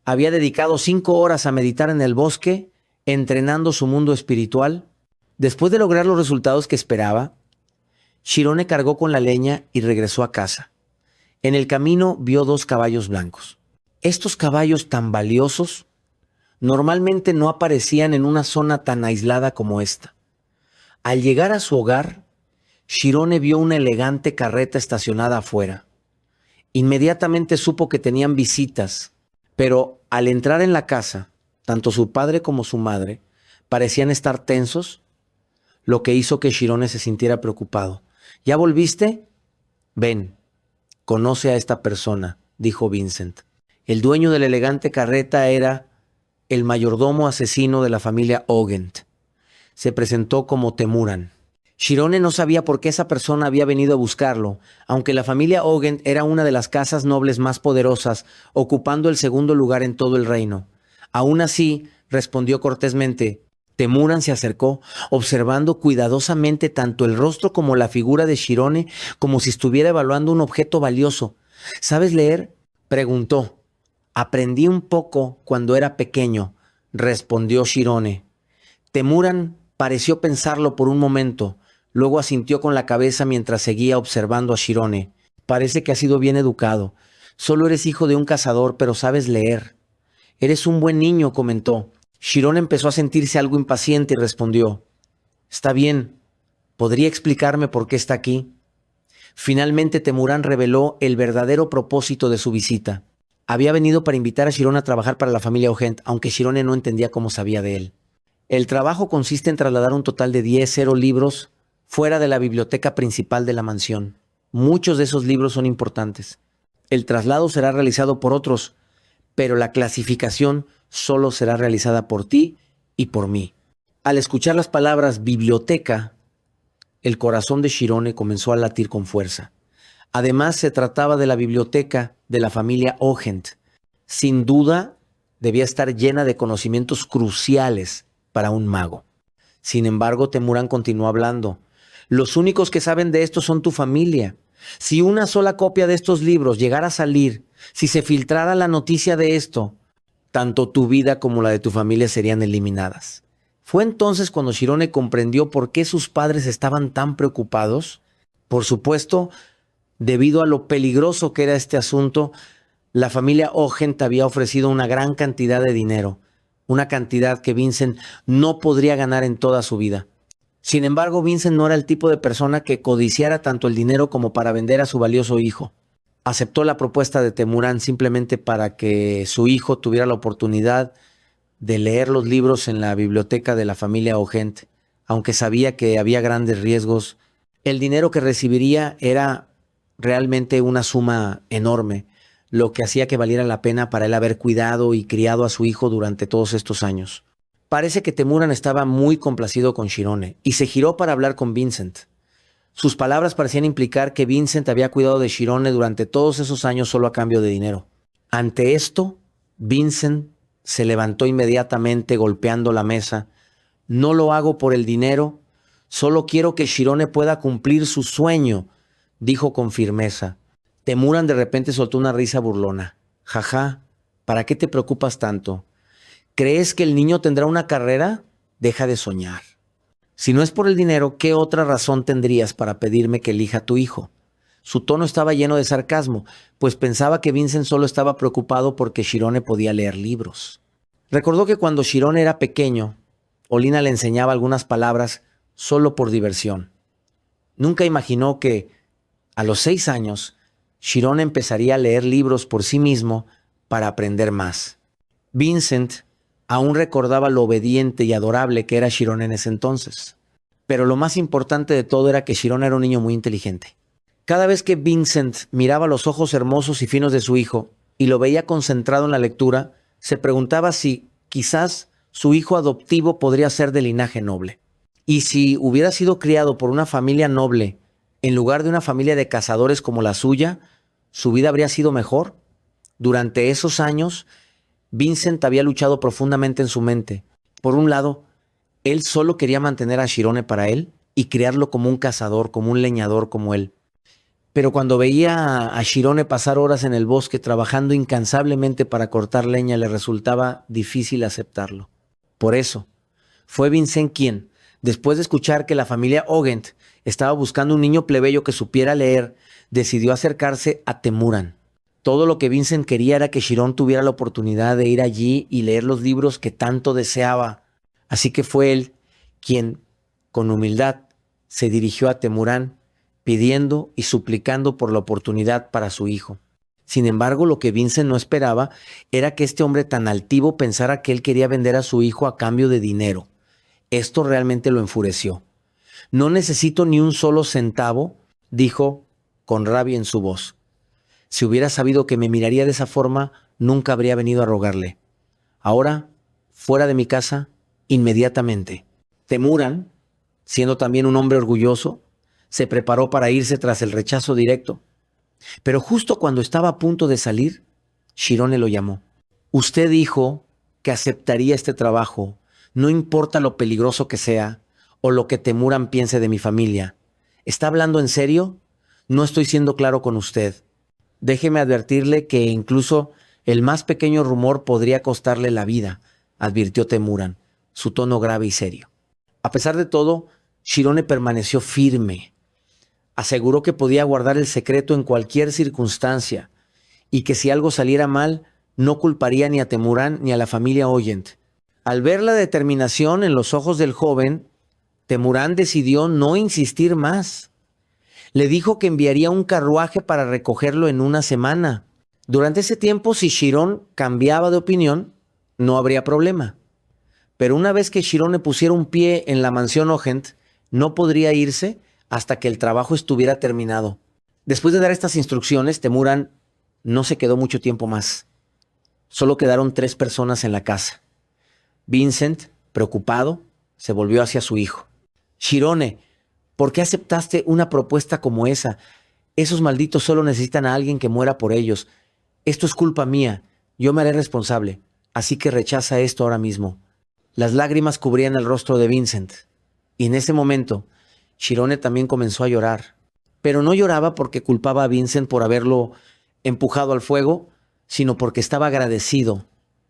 había dedicado 5 horas a meditar en el bosque, entrenando su mundo espiritual. Después de lograr los resultados que esperaba, Shirone cargó con la leña y regresó a casa. En el camino vio 2 caballos blancos. Estos caballos tan valiosos normalmente no aparecían en una zona tan aislada como esta. Al llegar a su hogar, Shirone vio una elegante carreta estacionada afuera. Inmediatamente supo que tenían visitas, pero al entrar en la casa, tanto su padre como su madre parecían estar tensos, lo que hizo que Shirone se sintiera preocupado. ¿Ya volviste? Ven, conoce a esta persona, dijo Vincent. El dueño de la elegante carreta era el mayordomo asesino de la familia Ogent. Se presentó como Temuran. Shirone no sabía por qué esa persona había venido a buscarlo, aunque la familia Ogent era una de las casas nobles más poderosas, ocupando el 2.º lugar en todo el reino. Aún así, respondió cortésmente. Temuran se acercó, observando cuidadosamente tanto el rostro como la figura de Shirone, como si estuviera evaluando un objeto valioso. ¿Sabes leer?, preguntó. Aprendí un poco cuando era pequeño, respondió Shirone. Temuran pareció pensarlo por un momento. Luego asintió con la cabeza mientras seguía observando a Shirone. Parece que ha sido bien educado. Solo eres hijo de un cazador, pero sabes leer. Eres un buen niño, comentó. Shirone empezó a sentirse algo impaciente y respondió: Está bien, ¿podría explicarme por qué está aquí? Finalmente Temurán reveló el verdadero propósito de su visita. Había venido para invitar a Shirone a trabajar para la familia Ogent, aunque Shirone no entendía cómo sabía de él. El trabajo consiste en trasladar un total de 10 libros fuera de la biblioteca principal de la mansión. Muchos de esos libros son importantes. El traslado será realizado por otros, pero la clasificación solo será realizada por ti y por mí. Al escuchar las palabras biblioteca, el corazón de Shirone comenzó a latir con fuerza. Además, se trataba de la biblioteca de la familia Ogent. Sin duda, debía estar llena de conocimientos cruciales para un mago. Sin embargo, Temurán continuó hablando. Los únicos que saben de esto son tu familia. Si una sola copia de estos libros llegara a salir, si se filtrara la noticia de esto, tanto tu vida como la de tu familia serían eliminadas. Fue entonces cuando Shirone comprendió por qué sus padres estaban tan preocupados. Por supuesto, debido a lo peligroso que era este asunto, la familia Ogent había ofrecido una gran cantidad de dinero, una cantidad que Vincent no podría ganar en toda su vida. Sin embargo, Vincent no era el tipo de persona que codiciara tanto el dinero como para vender a su valioso hijo. Aceptó la propuesta de Temurán simplemente para que su hijo tuviera la oportunidad de leer los libros en la biblioteca de la familia Ogent, aunque sabía que había grandes riesgos. El dinero que recibiría era realmente una suma enorme, lo que hacía que valiera la pena para él haber cuidado y criado a su hijo durante todos estos años. Parece que Temurán estaba muy complacido con Shirone y se giró para hablar con Vincent. Sus palabras parecían implicar que Vincent había cuidado de Shirone durante todos esos años solo a cambio de dinero. Ante esto, Vincent se levantó inmediatamente golpeando la mesa. No lo hago por el dinero, solo quiero que Shirone pueda cumplir su sueño, dijo con firmeza. Temurán de repente soltó una risa burlona. Jaja, ¿para qué te preocupas tanto? ¿Crees que el niño tendrá una carrera? Deja de soñar. Si no es por el dinero, ¿qué otra razón tendrías para pedirme que elija a tu hijo? Su tono estaba lleno de sarcasmo, pues pensaba que Vincent solo estaba preocupado porque Shirone podía leer libros. Recordó que cuando Shirone era pequeño, Olina le enseñaba algunas palabras solo por diversión. Nunca imaginó que, a los 6 años, Shirone empezaría a leer libros por sí mismo para aprender más. Vincent aún recordaba lo obediente y adorable que era Shirone en ese entonces. Pero lo más importante de todo era que Shirone era un niño muy inteligente. Cada vez que Vincent miraba los ojos hermosos y finos de su hijo y lo veía concentrado en la lectura, se preguntaba si quizás su hijo adoptivo podría ser de linaje noble. Y si hubiera sido criado por una familia noble en lugar de una familia de cazadores como la suya, ¿su vida habría sido mejor? Durante esos años, Vincent había luchado profundamente en su mente. Por un lado, él solo quería mantener a Shirone para él y criarlo como un cazador, como un leñador como él. Pero cuando veía a Shirone pasar horas en el bosque trabajando incansablemente para cortar leña, le resultaba difícil aceptarlo. Por eso, fue Vincent quien, después de escuchar que la familia Ogent estaba buscando un niño plebeyo que supiera leer, decidió acercarse a Temurán. Todo lo que Vincent quería era que Shirone tuviera la oportunidad de ir allí y leer los libros que tanto deseaba. Así que fue él quien, con humildad, se dirigió a Temurán, pidiendo y suplicando por la oportunidad para su hijo. Sin embargo, lo que Vincent no esperaba era que este hombre tan altivo pensara que él quería vender a su hijo a cambio de dinero. Esto realmente lo enfureció. No necesito ni un solo centavo, dijo con rabia en su voz. Si hubiera sabido que me miraría de esa forma, nunca habría venido a rogarle. Ahora, fuera de mi casa, inmediatamente. Temurán, siendo también un hombre orgulloso, se preparó para irse tras el rechazo directo. Pero justo cuando estaba a punto de salir, Shirone lo llamó. Usted dijo que aceptaría este trabajo, no importa lo peligroso que sea o lo que Temurán piense de mi familia. ¿Está hablando en serio? No estoy siendo claro con usted. Déjeme advertirle que incluso el más pequeño rumor podría costarle la vida, advirtió Temurán, su tono grave y serio. A pesar de todo, Shirone permaneció firme. Aseguró que podía guardar el secreto en cualquier circunstancia y que si algo saliera mal, no culparía ni a Temurán ni a la familia Oyent. Al ver la determinación en los ojos del joven, Temurán decidió no insistir más. Le dijo que enviaría un carruaje para recogerlo en una semana. Durante ese tiempo, si Shirone cambiaba de opinión, no habría problema. Pero una vez que Shirone pusiera un pie en la mansión Ogent, no podría irse hasta que el trabajo estuviera terminado. Después de dar estas instrucciones, Temurán no se quedó mucho tiempo más. Solo quedaron 3 personas en la casa. Vincent, preocupado, se volvió hacia su hijo. Shirone, ¿por qué aceptaste una propuesta como esa? Esos malditos solo necesitan a alguien que muera por ellos. Esto es culpa mía. Yo me haré responsable. Así que rechaza esto ahora mismo. Las lágrimas cubrían el rostro de Vincent. Y en ese momento, Shirone también comenzó a llorar. Pero no lloraba porque culpaba a Vincent por haberlo empujado al fuego, sino porque estaba agradecido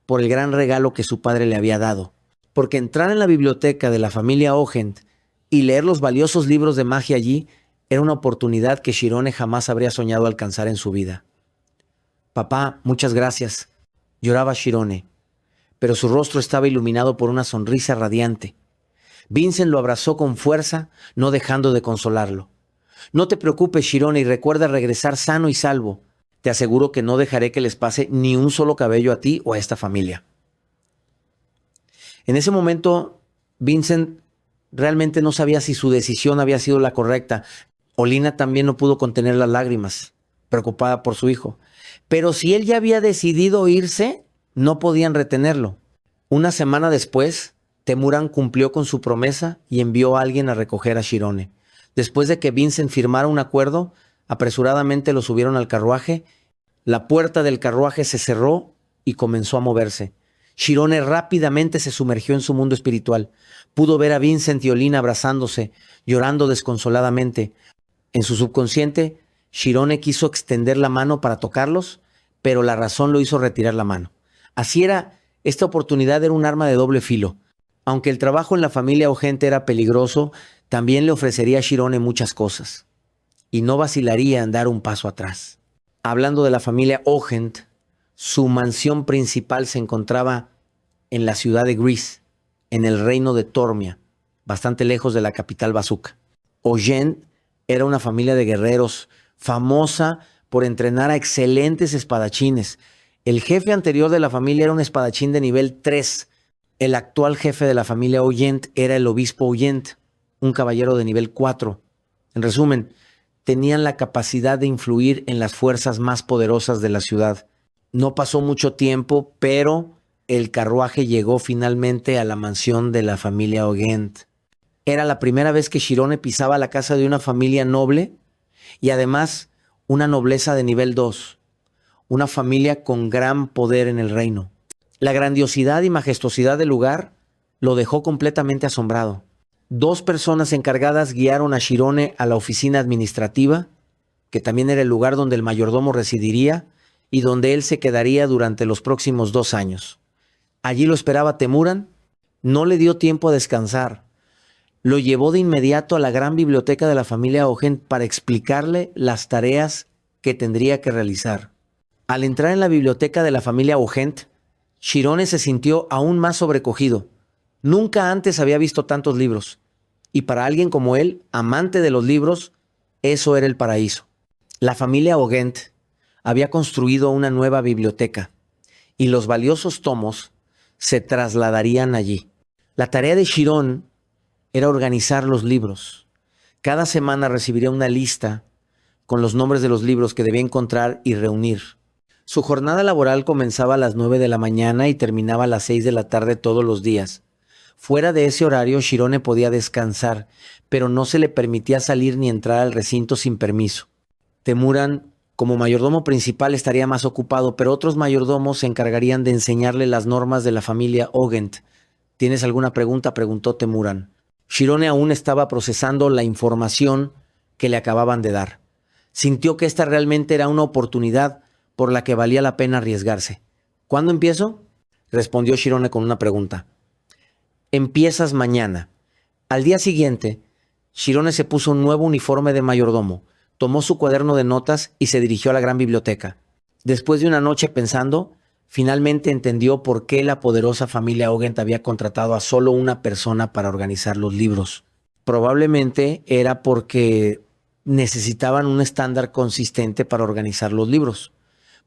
por el gran regalo que su padre le había dado. Porque entrar en la biblioteca de la familia Ogent y leer los valiosos libros de magia allí era una oportunidad que Shirone jamás habría soñado alcanzar en su vida. Papá, muchas gracias, lloraba Shirone, pero su rostro estaba iluminado por una sonrisa radiante. Vincent lo abrazó con fuerza, no dejando de consolarlo. No te preocupes, Shirone, y recuerda regresar sano y salvo. Te aseguro que no dejaré que les pase ni un solo cabello a ti o a esta familia. En ese momento, Vincent realmente no sabía si su decisión había sido la correcta. Olina también no pudo contener las lágrimas, preocupada por su hijo. Pero si él ya había decidido irse, no podían retenerlo. Una semana después, Temurán cumplió con su promesa y envió a alguien a recoger a Shirone. Después de que Vincent firmara un acuerdo, apresuradamente lo subieron al carruaje. La puerta del carruaje se cerró y comenzó a moverse. Shirone rápidamente se sumergió en su mundo espiritual. Pudo ver a Vincent y Olina abrazándose, llorando desconsoladamente. En su subconsciente, Shirone quiso extender la mano para tocarlos, pero la razón lo hizo retirar la mano. Así era, esta oportunidad era un arma de doble filo. Aunque el trabajo en la familia Ogent era peligroso, también le ofrecería a Shirone muchas cosas. Y no vacilaría en dar un paso atrás. Hablando de la familia Ogent, su mansión principal se encontraba en la ciudad de Grease, en el reino de Tormia, bastante lejos de la capital Bazooka. Ogent era una familia de guerreros famosa por entrenar a excelentes espadachines. El jefe anterior de la familia era un espadachín de nivel 3. El actual jefe de la familia Oyent era el obispo Oyent, un caballero de nivel 4. En resumen, tenían la capacidad de influir en las fuerzas más poderosas de la ciudad. No pasó mucho tiempo, pero el carruaje llegó finalmente a la mansión de la familia Ogent. Era la primera vez que Shirone pisaba la casa de una familia noble y además una nobleza de nivel 2, una familia con gran poder en el reino. La grandiosidad y majestuosidad del lugar lo dejó completamente asombrado. 2 personas encargadas guiaron a Shirone a la oficina administrativa, que también era el lugar donde el mayordomo residiría y donde él se quedaría durante los próximos 2 años. Allí lo esperaba Temurán. No le dio tiempo a descansar. Lo llevó de inmediato a la gran biblioteca de la familia Ogent para explicarle las tareas que tendría que realizar. Al entrar en la biblioteca de la familia Ogent, Shirone se sintió aún más sobrecogido. Nunca antes había visto tantos libros. Y para alguien como él, amante de los libros, eso era el paraíso. La familia Ogent había construido una nueva biblioteca y los valiosos tomos se trasladarían allí. La tarea de Shirone era organizar los libros. Cada semana recibiría una lista con los nombres de los libros que debía encontrar y reunir. Su jornada laboral comenzaba a las 9 de la mañana y terminaba a las 6 de la tarde todos los días. Fuera de ese horario, Shirone podía descansar, pero no se le permitía salir ni entrar al recinto sin permiso. Temurán, como mayordomo principal, estaría más ocupado, pero otros mayordomos se encargarían de enseñarle las normas de la familia Ogent. ¿Tienes alguna pregunta?, preguntó Temurán. Shirone aún estaba procesando la información que le acababan de dar. Sintió que esta realmente era una oportunidad por la que valía la pena arriesgarse. ¿Cuándo empiezo?, respondió Shirone con una pregunta. Empiezas mañana. Al día siguiente, Shirone se puso un nuevo uniforme de mayordomo, tomó su cuaderno de notas y se dirigió a la gran biblioteca. Después de una noche pensando, finalmente entendió por qué la poderosa familia Ogent había contratado a solo una persona para organizar los libros. Probablemente era porque necesitaban un estándar consistente para organizar los libros.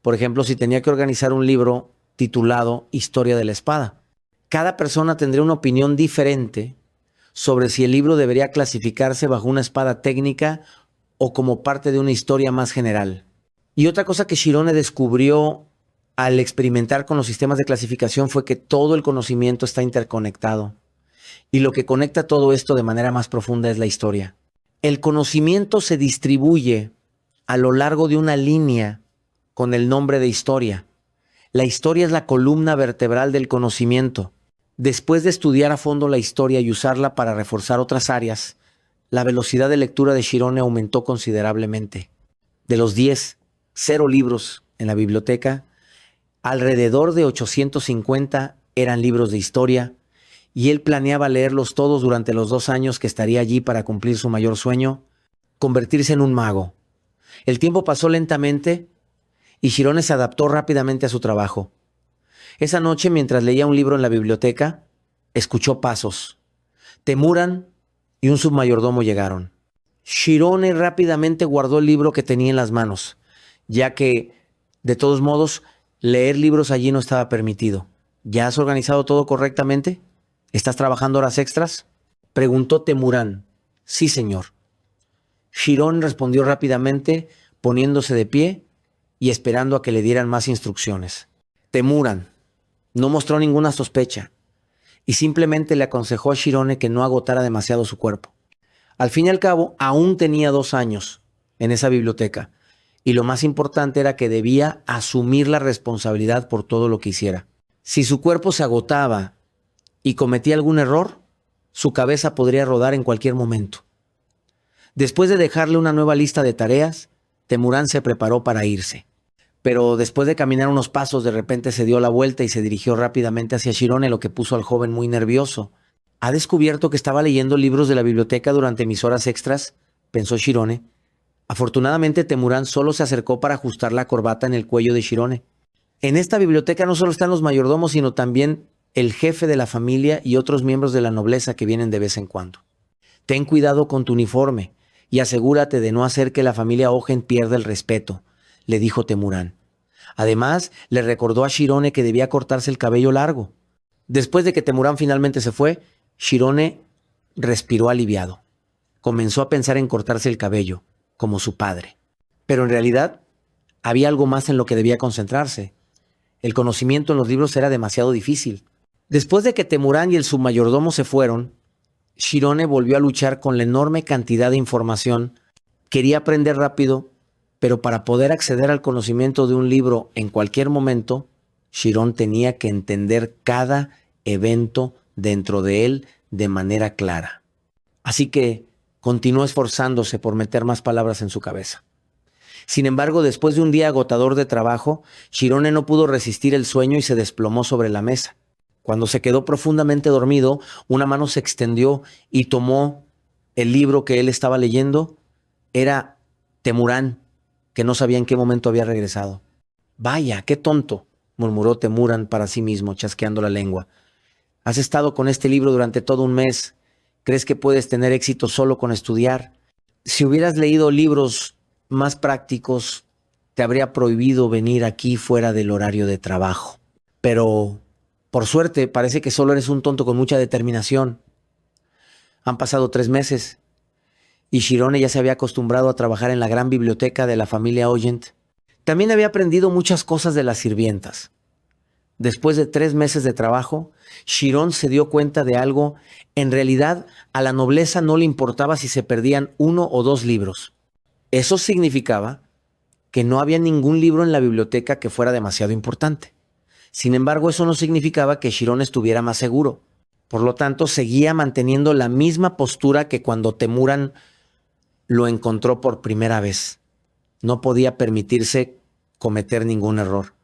Por ejemplo, si tenía que organizar un libro titulado Historia de la Espada, cada persona tendría una opinión diferente sobre si el libro debería clasificarse bajo una espada técnica o como parte de una historia más general. Y otra cosa que Shirone descubrió al experimentar con los sistemas de clasificación fue que todo el conocimiento está interconectado. Y lo que conecta todo esto de manera más profunda es la historia. El conocimiento se distribuye a lo largo de una línea con el nombre de historia. La historia es la columna vertebral del conocimiento. Después de estudiar a fondo la historia y usarla para reforzar otras áreas, la velocidad de lectura de Shirone aumentó considerablemente. De los 0 libros en la biblioteca, alrededor de 850 eran libros de historia, y él planeaba leerlos todos durante los 2 años que estaría allí para cumplir su mayor sueño, convertirse en un mago. El tiempo pasó lentamente y Shirone se adaptó rápidamente a su trabajo. Esa noche, mientras leía un libro en la biblioteca, escuchó pasos. Temuran y un submayordomo llegaron. Shirone rápidamente guardó el libro que tenía en las manos, ya que, de todos modos, leer libros allí no estaba permitido. ¿Ya has organizado todo correctamente? ¿Estás trabajando horas extras?, preguntó Temuran. Sí, señor. Shirone respondió rápidamente, poniéndose de pie y esperando a que le dieran más instrucciones. Temuran no mostró ninguna sospecha y simplemente le aconsejó a Shirone que no agotara demasiado su cuerpo. Al fin y al cabo, aún tenía 2 años en esa biblioteca, y lo más importante era que debía asumir la responsabilidad por todo lo que hiciera. Si su cuerpo se agotaba y cometía algún error, su cabeza podría rodar en cualquier momento. Después de dejarle una nueva lista de tareas, Temuran se preparó para irse. Pero después de caminar unos pasos, de repente se dio la vuelta y se dirigió rápidamente hacia Shirone, lo que puso al joven muy nervioso. ¿Ha descubierto que estaba leyendo libros de la biblioteca durante mis horas extras?, pensó Shirone. Afortunadamente, Temuran solo se acercó para ajustar la corbata en el cuello de Shirone. En esta biblioteca no solo están los mayordomos, sino también el jefe de la familia y otros miembros de la nobleza que vienen de vez en cuando. Ten cuidado con tu uniforme y asegúrate de no hacer que la familia Ogent pierda el respeto, le dijo Temuran. Además, le recordó a Shirone que debía cortarse el cabello largo. Después de que Temuran finalmente se fue, Shirone respiró aliviado. Comenzó a pensar en cortarse el cabello, como su padre. Pero en realidad, había algo más en lo que debía concentrarse. El conocimiento en los libros era demasiado difícil. Después de que Temuran y el submayordomo se fueron, Shirone volvió a luchar con la enorme cantidad de información. Quería aprender rápido, pero para poder acceder al conocimiento de un libro en cualquier momento, Shirone tenía que entender cada evento dentro de él de manera clara. Así que continuó esforzándose por meter más palabras en su cabeza. Sin embargo, después de un día agotador de trabajo, Shirone no pudo resistir el sueño y se desplomó sobre la mesa. Cuando se quedó profundamente dormido, una mano se extendió y tomó el libro que él estaba leyendo. Era Temuran, que no sabía en qué momento había regresado. «Vaya, qué tonto», murmuró Temuran para sí mismo, chasqueando la lengua. «Has estado con este libro durante todo un mes. ¿Crees que puedes tener éxito solo con estudiar? Si hubieras leído libros más prácticos, te habría prohibido venir aquí fuera del horario de trabajo. Pero, por suerte, parece que solo eres un tonto con mucha determinación». Han pasado 3 meses y Shirone ya se había acostumbrado a trabajar en la gran biblioteca de la familia Ogent. También había aprendido muchas cosas de las sirvientas. Después de 3 meses de trabajo, Shirone se dio cuenta de algo. En realidad, a la nobleza no le importaba si se perdían 1 o 2 libros. Eso significaba que no había ningún libro en la biblioteca que fuera demasiado importante. Sin embargo, eso no significaba que Shirone estuviera más seguro. Por lo tanto, seguía manteniendo la misma postura que cuando Temuran lo encontró por primera vez. No podía permitirse cometer ningún error.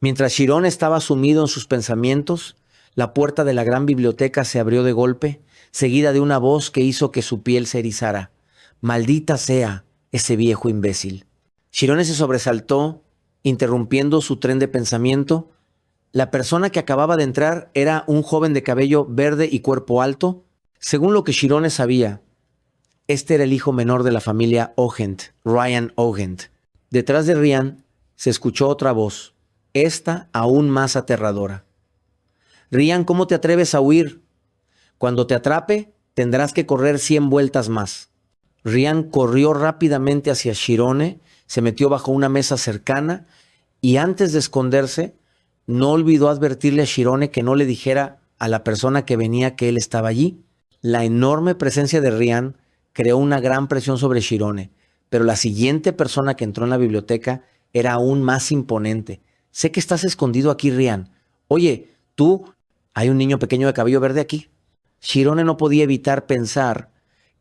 Mientras Shirone estaba sumido en sus pensamientos, la puerta de la gran biblioteca se abrió de golpe, seguida de una voz que hizo que su piel se erizara. «Maldita sea ese viejo imbécil». Shirone se sobresaltó interrumpiendo su tren de pensamiento. La persona que acababa de entrar era un joven de cabello verde y cuerpo alto. Según lo que Shirone sabía, este era el hijo menor de la familia Ogent, Ryan Ogent. Detrás de Ryan se escuchó otra voz, esta aún más aterradora. Ryan, ¿cómo te atreves a huir? Cuando te atrape, tendrás que correr 100 vueltas más. Ryan corrió rápidamente hacia Shirone, se metió bajo una mesa cercana y antes de esconderse, no olvidó advertirle a Shirone que no le dijera a la persona que venía que él estaba allí. La enorme presencia de Ryan creó una gran presión sobre Shirone, pero la siguiente persona que entró en la biblioteca era aún más imponente. Sé que estás escondido aquí, Ryan. Oye, tú, hay un niño pequeño de cabello verde aquí. Shirone no podía evitar pensar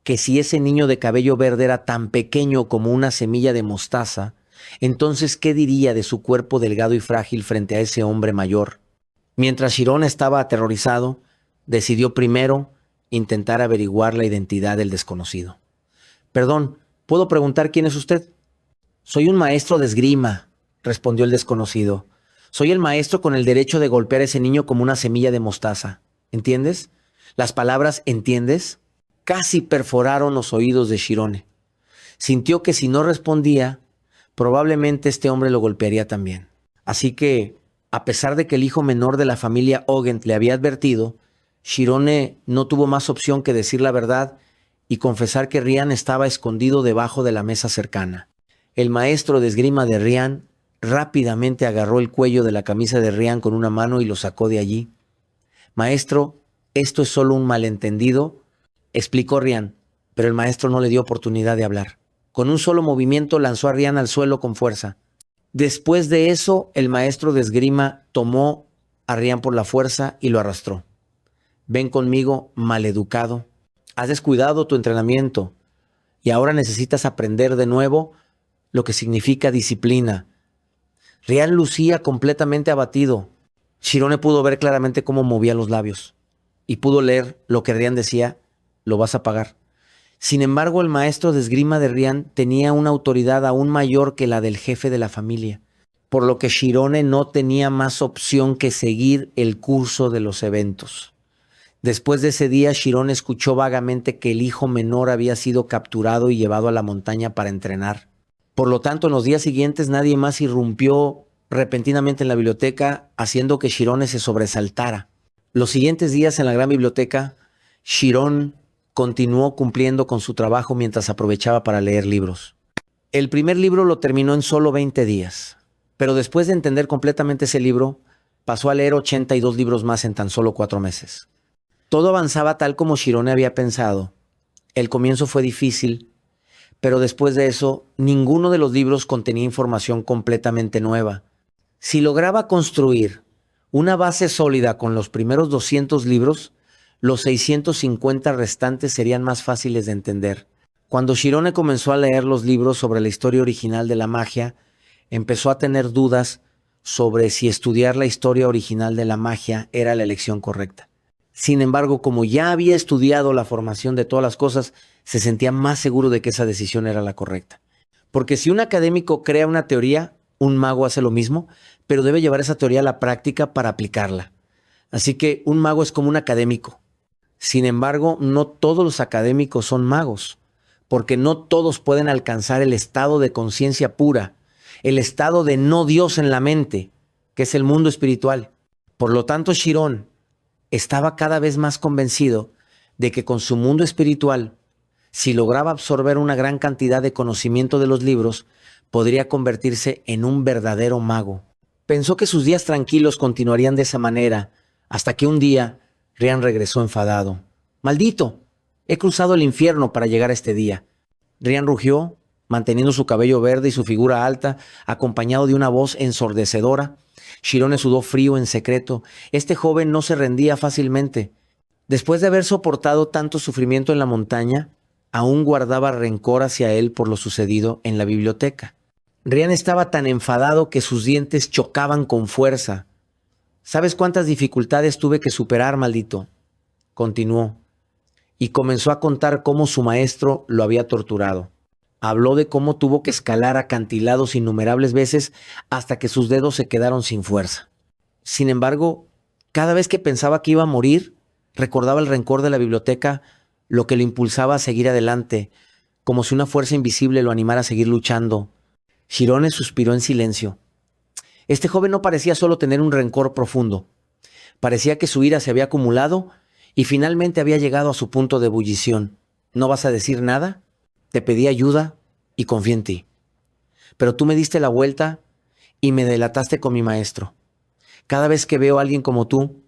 que si ese niño de cabello verde era tan pequeño como una semilla de mostaza, entonces, ¿qué diría de su cuerpo delgado y frágil frente a ese hombre mayor? Mientras Shirone estaba aterrorizado, decidió primero intentar averiguar la identidad del desconocido. Perdón, ¿puedo preguntar quién es usted? Soy un maestro de esgrima, respondió el desconocido. Soy el maestro con el derecho de golpear a ese niño como una semilla de mostaza. ¿Entiendes? Las palabras ¿entiendes? Casi perforaron los oídos de Shirone. Sintió que si no respondía, probablemente este hombre lo golpearía también. Así que, a pesar de que el hijo menor de la familia Ogent le había advertido, Shirone no tuvo más opción que decir la verdad y confesar que Ryan estaba escondido debajo de la mesa cercana. El maestro de esgrima de Ryan rápidamente agarró el cuello de la camisa de Ryan con una mano y lo sacó de allí. Maestro, esto es solo un malentendido, explicó Ryan, pero el maestro no le dio oportunidad de hablar. Con un solo movimiento lanzó a Ryan al suelo con fuerza. Después de eso, el maestro de esgrima tomó a Ryan por la fuerza y lo arrastró. Ven conmigo, maleducado. Has descuidado tu entrenamiento y ahora necesitas aprender de nuevo lo que significa disciplina. Ryan lucía completamente abatido. Shirone pudo ver claramente cómo movía los labios y pudo leer lo que Ryan decía: lo vas a pagar. Sin embargo, el maestro de esgrima de Ryan tenía una autoridad aún mayor que la del jefe de la familia, por lo que Shirone no tenía más opción que seguir el curso de los eventos. Después de ese día, Shirone escuchó vagamente que el hijo menor había sido capturado y llevado a la montaña para entrenar. Por lo tanto, en los días siguientes nadie más irrumpió repentinamente en la biblioteca, haciendo que Shirone se sobresaltara. Los siguientes días en la gran biblioteca, Shirone continuó cumpliendo con su trabajo mientras aprovechaba para leer libros. El primer libro lo terminó en solo 20 días, pero después de entender completamente ese libro, pasó a leer 82 libros más en tan solo 4 meses. Todo avanzaba tal como Shirone había pensado. El comienzo fue difícil, pero después de eso, ninguno de los libros contenía información completamente nueva. Si lograba construir una base sólida con los primeros 200 libros, los 650 restantes serían más fáciles de entender. Cuando Shirone comenzó a leer los libros sobre la historia original de la magia, empezó a tener dudas sobre si estudiar la historia original de la magia era la elección correcta. Sin embargo, como ya había estudiado la formación de todas las cosas, se sentía más seguro de que esa decisión era la correcta. Porque si un académico crea una teoría, un mago hace lo mismo, pero debe llevar esa teoría a la práctica para aplicarla. Así que un mago es como un académico. Sin embargo, no todos los académicos son magos, porque no todos pueden alcanzar el estado de conciencia pura, el estado de no Dios en la mente, que es el mundo espiritual. Por lo tanto, Shirone estaba cada vez más convencido de que con su mundo espiritual, si lograba absorber una gran cantidad de conocimiento de los libros, podría convertirse en un verdadero mago. Pensó que sus días tranquilos continuarían de esa manera, hasta que un día Ryan regresó enfadado. ¡Maldito! He cruzado el infierno para llegar a este día. Ryan rugió, manteniendo su cabello verde y su figura alta, acompañado de una voz ensordecedora. Shirone sudó frío en secreto. Este joven no se rendía fácilmente. Después de haber soportado tanto sufrimiento en la montaña, aún guardaba rencor hacia él por lo sucedido en la biblioteca. Ryan estaba tan enfadado que sus dientes chocaban con fuerza. ¿Sabes cuántas dificultades tuve que superar, maldito?, continuó, y comenzó a contar cómo su maestro lo había torturado. Habló de cómo tuvo que escalar acantilados innumerables veces hasta que sus dedos se quedaron sin fuerza. Sin embargo, cada vez que pensaba que iba a morir, recordaba el rencor de la biblioteca, lo que lo impulsaba a seguir adelante, como si una fuerza invisible lo animara a seguir luchando. Shirone suspiró en silencio. Este joven no parecía solo tener un rencor profundo. Parecía que su ira se había acumulado y finalmente había llegado a su punto de ebullición. ¿No vas a decir nada? Te pedí ayuda y confié en ti. Pero tú me diste la vuelta y me delataste con mi maestro. Cada vez que veo a alguien como tú,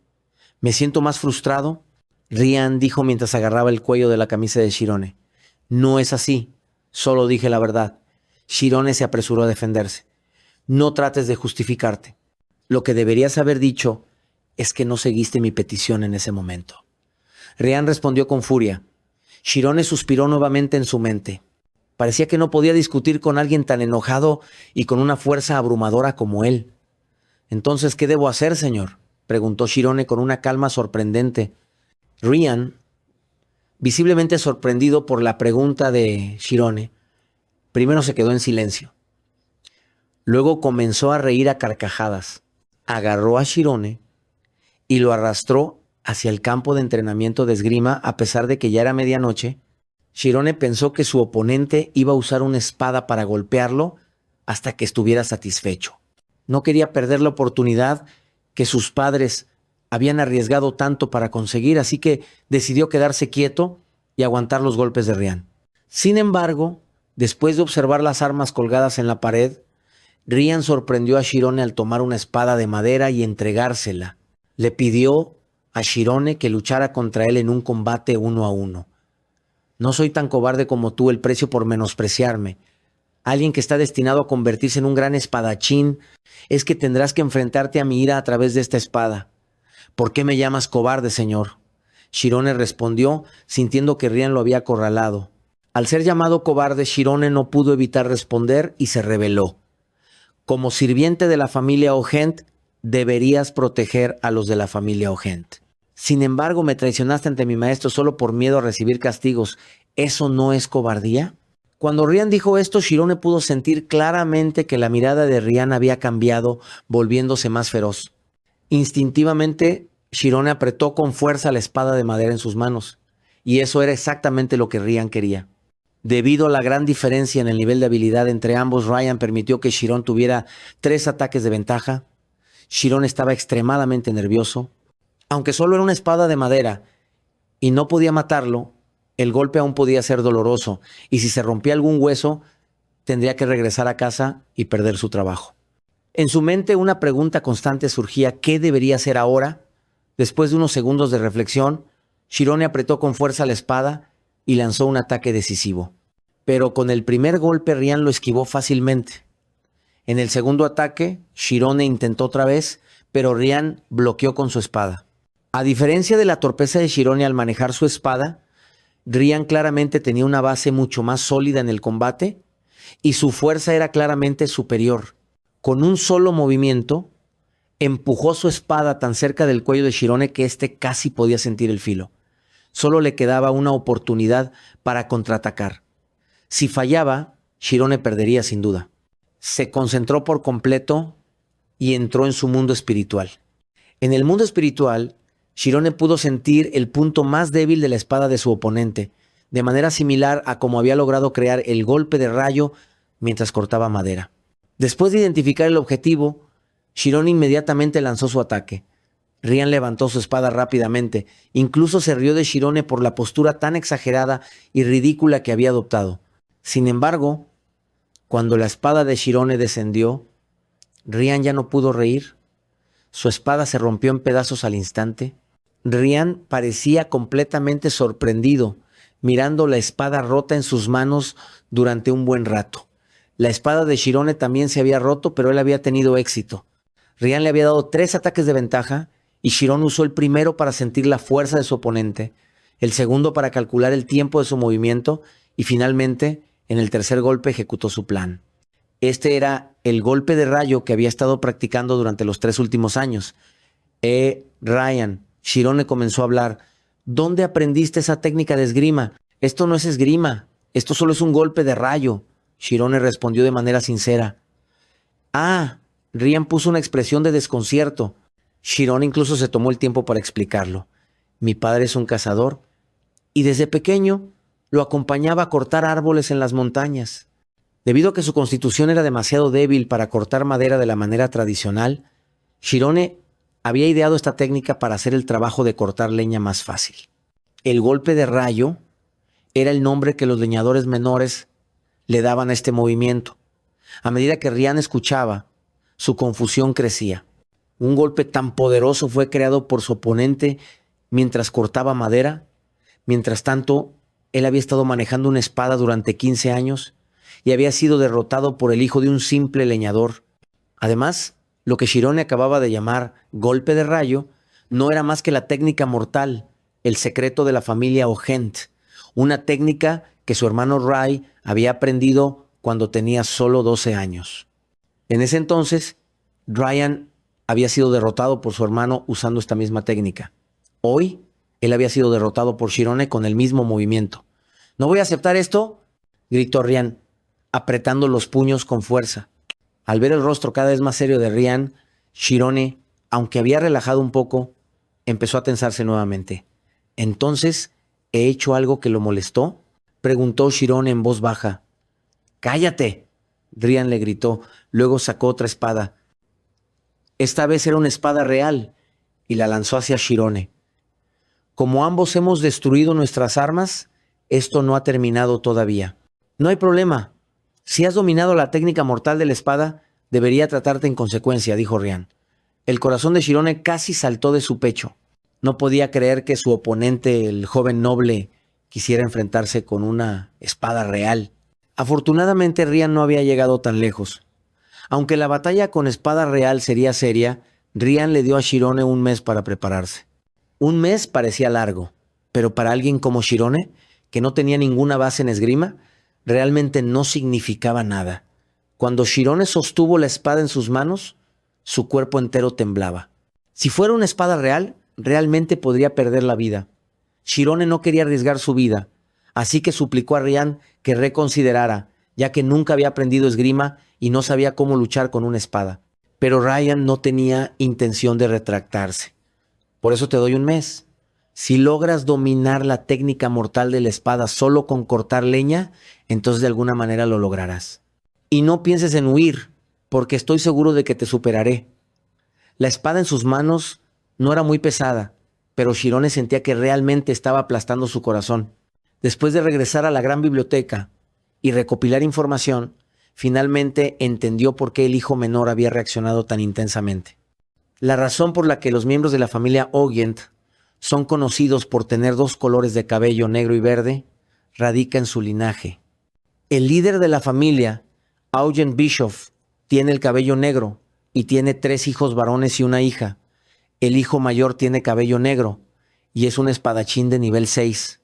me siento más frustrado. Rian dijo mientras agarraba el cuello de la camisa de Shirone. No es así, solo dije la verdad. Shirone se apresuró a defenderse. No trates de justificarte. Lo que deberías haber dicho es que no seguiste mi petición en ese momento. Rian respondió con furia. Shirone suspiró nuevamente en su mente. Parecía que no podía discutir con alguien tan enojado y con una fuerza abrumadora como él. Entonces, ¿qué debo hacer, señor?, preguntó Shirone con una calma sorprendente. Rian, visiblemente sorprendido por la pregunta de Shirone, primero se quedó en silencio. Luego comenzó a reír a carcajadas. Agarró a Shirone y lo arrastró hacia el campo de entrenamiento de esgrima a pesar de que ya era medianoche. Shirone pensó que su oponente iba a usar una espada para golpearlo hasta que estuviera satisfecho. No quería perder la oportunidad que sus padres habían arriesgado tanto para conseguir, así que decidió quedarse quieto y aguantar los golpes de Rian. Sin embargo, después de observar las armas colgadas en la pared, Rian sorprendió a Shirone al tomar una espada de madera y entregársela. Le pidió a Shirone que luchara contra él en un combate 1 a 1. No soy tan cobarde como tú, el precio por menospreciarme. Alguien que está destinado a convertirse en un gran espadachín es que tendrás que enfrentarte a mi ira a través de esta espada. ¿Por qué me llamas cobarde, señor?, Shirone respondió, sintiendo que Rian lo había acorralado. Al ser llamado cobarde, Shirone no pudo evitar responder y se rebeló. Como sirviente de la familia O'Hent, deberías proteger a los de la familia O'Hent. Sin embargo, me traicionaste ante mi maestro solo por miedo a recibir castigos. ¿Eso no es cobardía? Cuando Rian dijo esto, Shirone pudo sentir claramente que la mirada de Rian había cambiado, volviéndose más feroz. Instintivamente, Shirone apretó con fuerza la espada de madera en sus manos, y eso era exactamente lo que Rian quería. Debido a la gran diferencia en el nivel de habilidad entre ambos, Rian permitió que Shirone tuviera 3 ataques de ventaja. Shirone estaba extremadamente nervioso. Aunque solo era una espada de madera y no podía matarlo, el golpe aún podía ser doloroso, y si se rompía algún hueso, tendría que regresar a casa y perder su trabajo. En su mente una pregunta constante surgía: ¿qué debería hacer ahora? Después de unos segundos de reflexión, Shirone apretó con fuerza la espada y lanzó un ataque decisivo. Pero con el primer golpe Rian lo esquivó fácilmente. En el segundo ataque, Shirone intentó otra vez, pero Rian bloqueó con su espada. A diferencia de la torpeza de Shirone al manejar su espada, Rian claramente tenía una base mucho más sólida en el combate y su fuerza era claramente superior. Con un solo movimiento, empujó su espada tan cerca del cuello de Shirone que éste casi podía sentir el filo. Solo le quedaba una oportunidad para contraatacar. Si fallaba, Shirone perdería sin duda. Se concentró por completo y entró en su mundo espiritual. En el mundo espiritual, Shirone pudo sentir el punto más débil de la espada de su oponente, de manera similar a como había logrado crear el golpe de rayo mientras cortaba madera. Después de identificar el objetivo, Shirone inmediatamente lanzó su ataque. Rian levantó su espada rápidamente. Incluso se rió de Shirone por la postura tan exagerada y ridícula que había adoptado. Sin embargo, cuando la espada de Shirone descendió, Rian ya no pudo reír. Su espada se rompió en pedazos al instante. Rian parecía completamente sorprendido, mirando la espada rota en sus manos durante un buen rato. La espada de Shirone también se había roto, pero él había tenido éxito. Rian le había dado 3 ataques de ventaja y Shirone usó el primero para sentir la fuerza de su oponente, el segundo para calcular el tiempo de su movimiento y finalmente, en el tercer golpe, ejecutó su plan. Este era el golpe de rayo que había estado practicando durante los 3 últimos años. Rian, Shirone comenzó a hablar. ¿Dónde aprendiste esa técnica de esgrima? Esto no es esgrima, Esto solo es un golpe de rayo, Shirone respondió de manera sincera. Ah, Ryan puso una expresión de desconcierto. Shirone incluso se tomó el tiempo para explicarlo. Mi padre es un cazador y desde pequeño lo acompañaba a cortar árboles en las montañas. Debido a que su constitución era demasiado débil para cortar madera de la manera tradicional, Shirone había ideado esta técnica para hacer el trabajo de cortar leña más fácil. El golpe de rayo era el nombre que los leñadores menores le daban a este movimiento. A medida que Ryan escuchaba, su confusión crecía. Un golpe tan poderoso fue creado por su oponente mientras cortaba madera. Mientras tanto, él había estado manejando una espada durante 15 años y había sido derrotado por el hijo de un simple leñador. Además, lo que Shirone acababa de llamar golpe de rayo no era más que la técnica mortal, el secreto de la familia O'Hent, una técnica que su hermano Ray había aprendido cuando tenía solo 12 años. En ese entonces, Ryan había sido derrotado por su hermano usando esta misma técnica. Hoy, él había sido derrotado por Shirone con el mismo movimiento. «¿No voy a aceptar esto?», gritó Ryan, apretando los puños con fuerza. Al ver el rostro cada vez más serio de Ryan, Shirone, aunque había relajado un poco, empezó a tensarse nuevamente. «¿Entonces he hecho algo que lo molestó?», preguntó Shirone en voz baja. «¡Cállate!», Ryan le gritó. Luego sacó otra espada. Esta vez era una espada real y la lanzó hacia Shirone. «Como ambos hemos destruido nuestras armas, esto no ha terminado todavía. No hay problema. Si has dominado la técnica mortal de la espada, debería tratarte en consecuencia», dijo Ryan. El corazón de Shirone casi saltó de su pecho. No podía creer que su oponente, el joven noble, quisiera enfrentarse con una espada real. Afortunadamente, Ryan no había llegado tan lejos. Aunque la batalla con espada real sería seria, Ryan le dio a Shirone un mes para prepararse. Un mes parecía largo, pero para alguien como Shirone, que no tenía ninguna base en esgrima, realmente no significaba nada. Cuando Shirone sostuvo la espada en sus manos, su cuerpo entero temblaba. Si fuera una espada real, realmente podría perder la vida. Shirone no quería arriesgar su vida, así que suplicó a Ryan que reconsiderara, ya que nunca había aprendido esgrima y no sabía cómo luchar con una espada. Pero Ryan no tenía intención de retractarse. «Por eso te doy un mes. Si logras dominar la técnica mortal de la espada solo con cortar leña, entonces de alguna manera lo lograrás. Y no pienses en huir, porque estoy seguro de que te superaré». La espada en sus manos no era muy pesada, pero Shirone sentía que realmente estaba aplastando su corazón. Después de regresar a la gran biblioteca y recopilar información, finalmente entendió por qué el hijo menor había reaccionado tan intensamente. La razón por la que los miembros de la familia O'Hent son conocidos por tener dos colores de cabello, negro y verde, radica en su linaje. El líder de la familia, Eugen Bischoff, tiene el cabello negro y tiene 3 hijos varones y una hija. El hijo mayor tiene cabello negro y es un espadachín de nivel 6.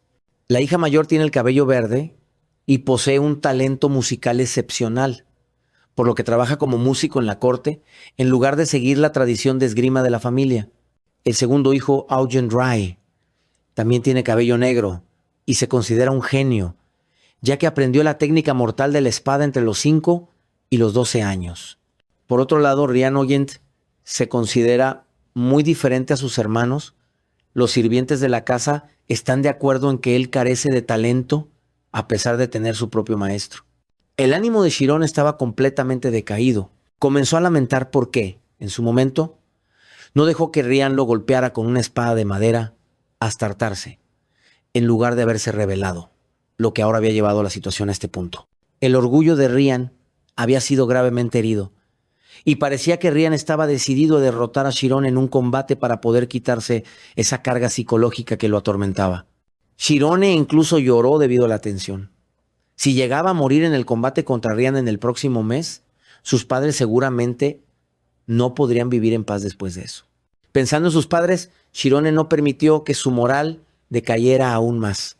La hija mayor tiene el cabello verde y posee un talento musical excepcional, por lo que trabaja como músico en la corte en lugar de seguir la tradición de esgrima de la familia. El segundo hijo, Eugen Ray, también tiene cabello negro y se considera un genio, ya que aprendió la técnica mortal de la espada entre los 5 y los 12 años. Por otro lado, Ryan O'Hent se considera muy diferente a sus hermanos. Los sirvientes de la casa están de acuerdo en que él carece de talento a pesar de tener su propio maestro. El ánimo de Shirone estaba completamente decaído. Comenzó a lamentar por qué, en su momento, no dejó que Ryan lo golpeara con una espada de madera hasta hartarse, en lugar de haberse rebelado, lo que ahora había llevado la situación a este punto. El orgullo de Ryan había sido gravemente herido, y parecía que Ryan estaba decidido a derrotar a Shirone en un combate para poder quitarse esa carga psicológica que lo atormentaba. Shirone incluso lloró debido a la tensión. Si llegaba a morir en el combate contra Ryan en el próximo mes, sus padres seguramente no podrían vivir en paz después de eso. Pensando en sus padres, Shirone no permitió que su moral decayera aún más.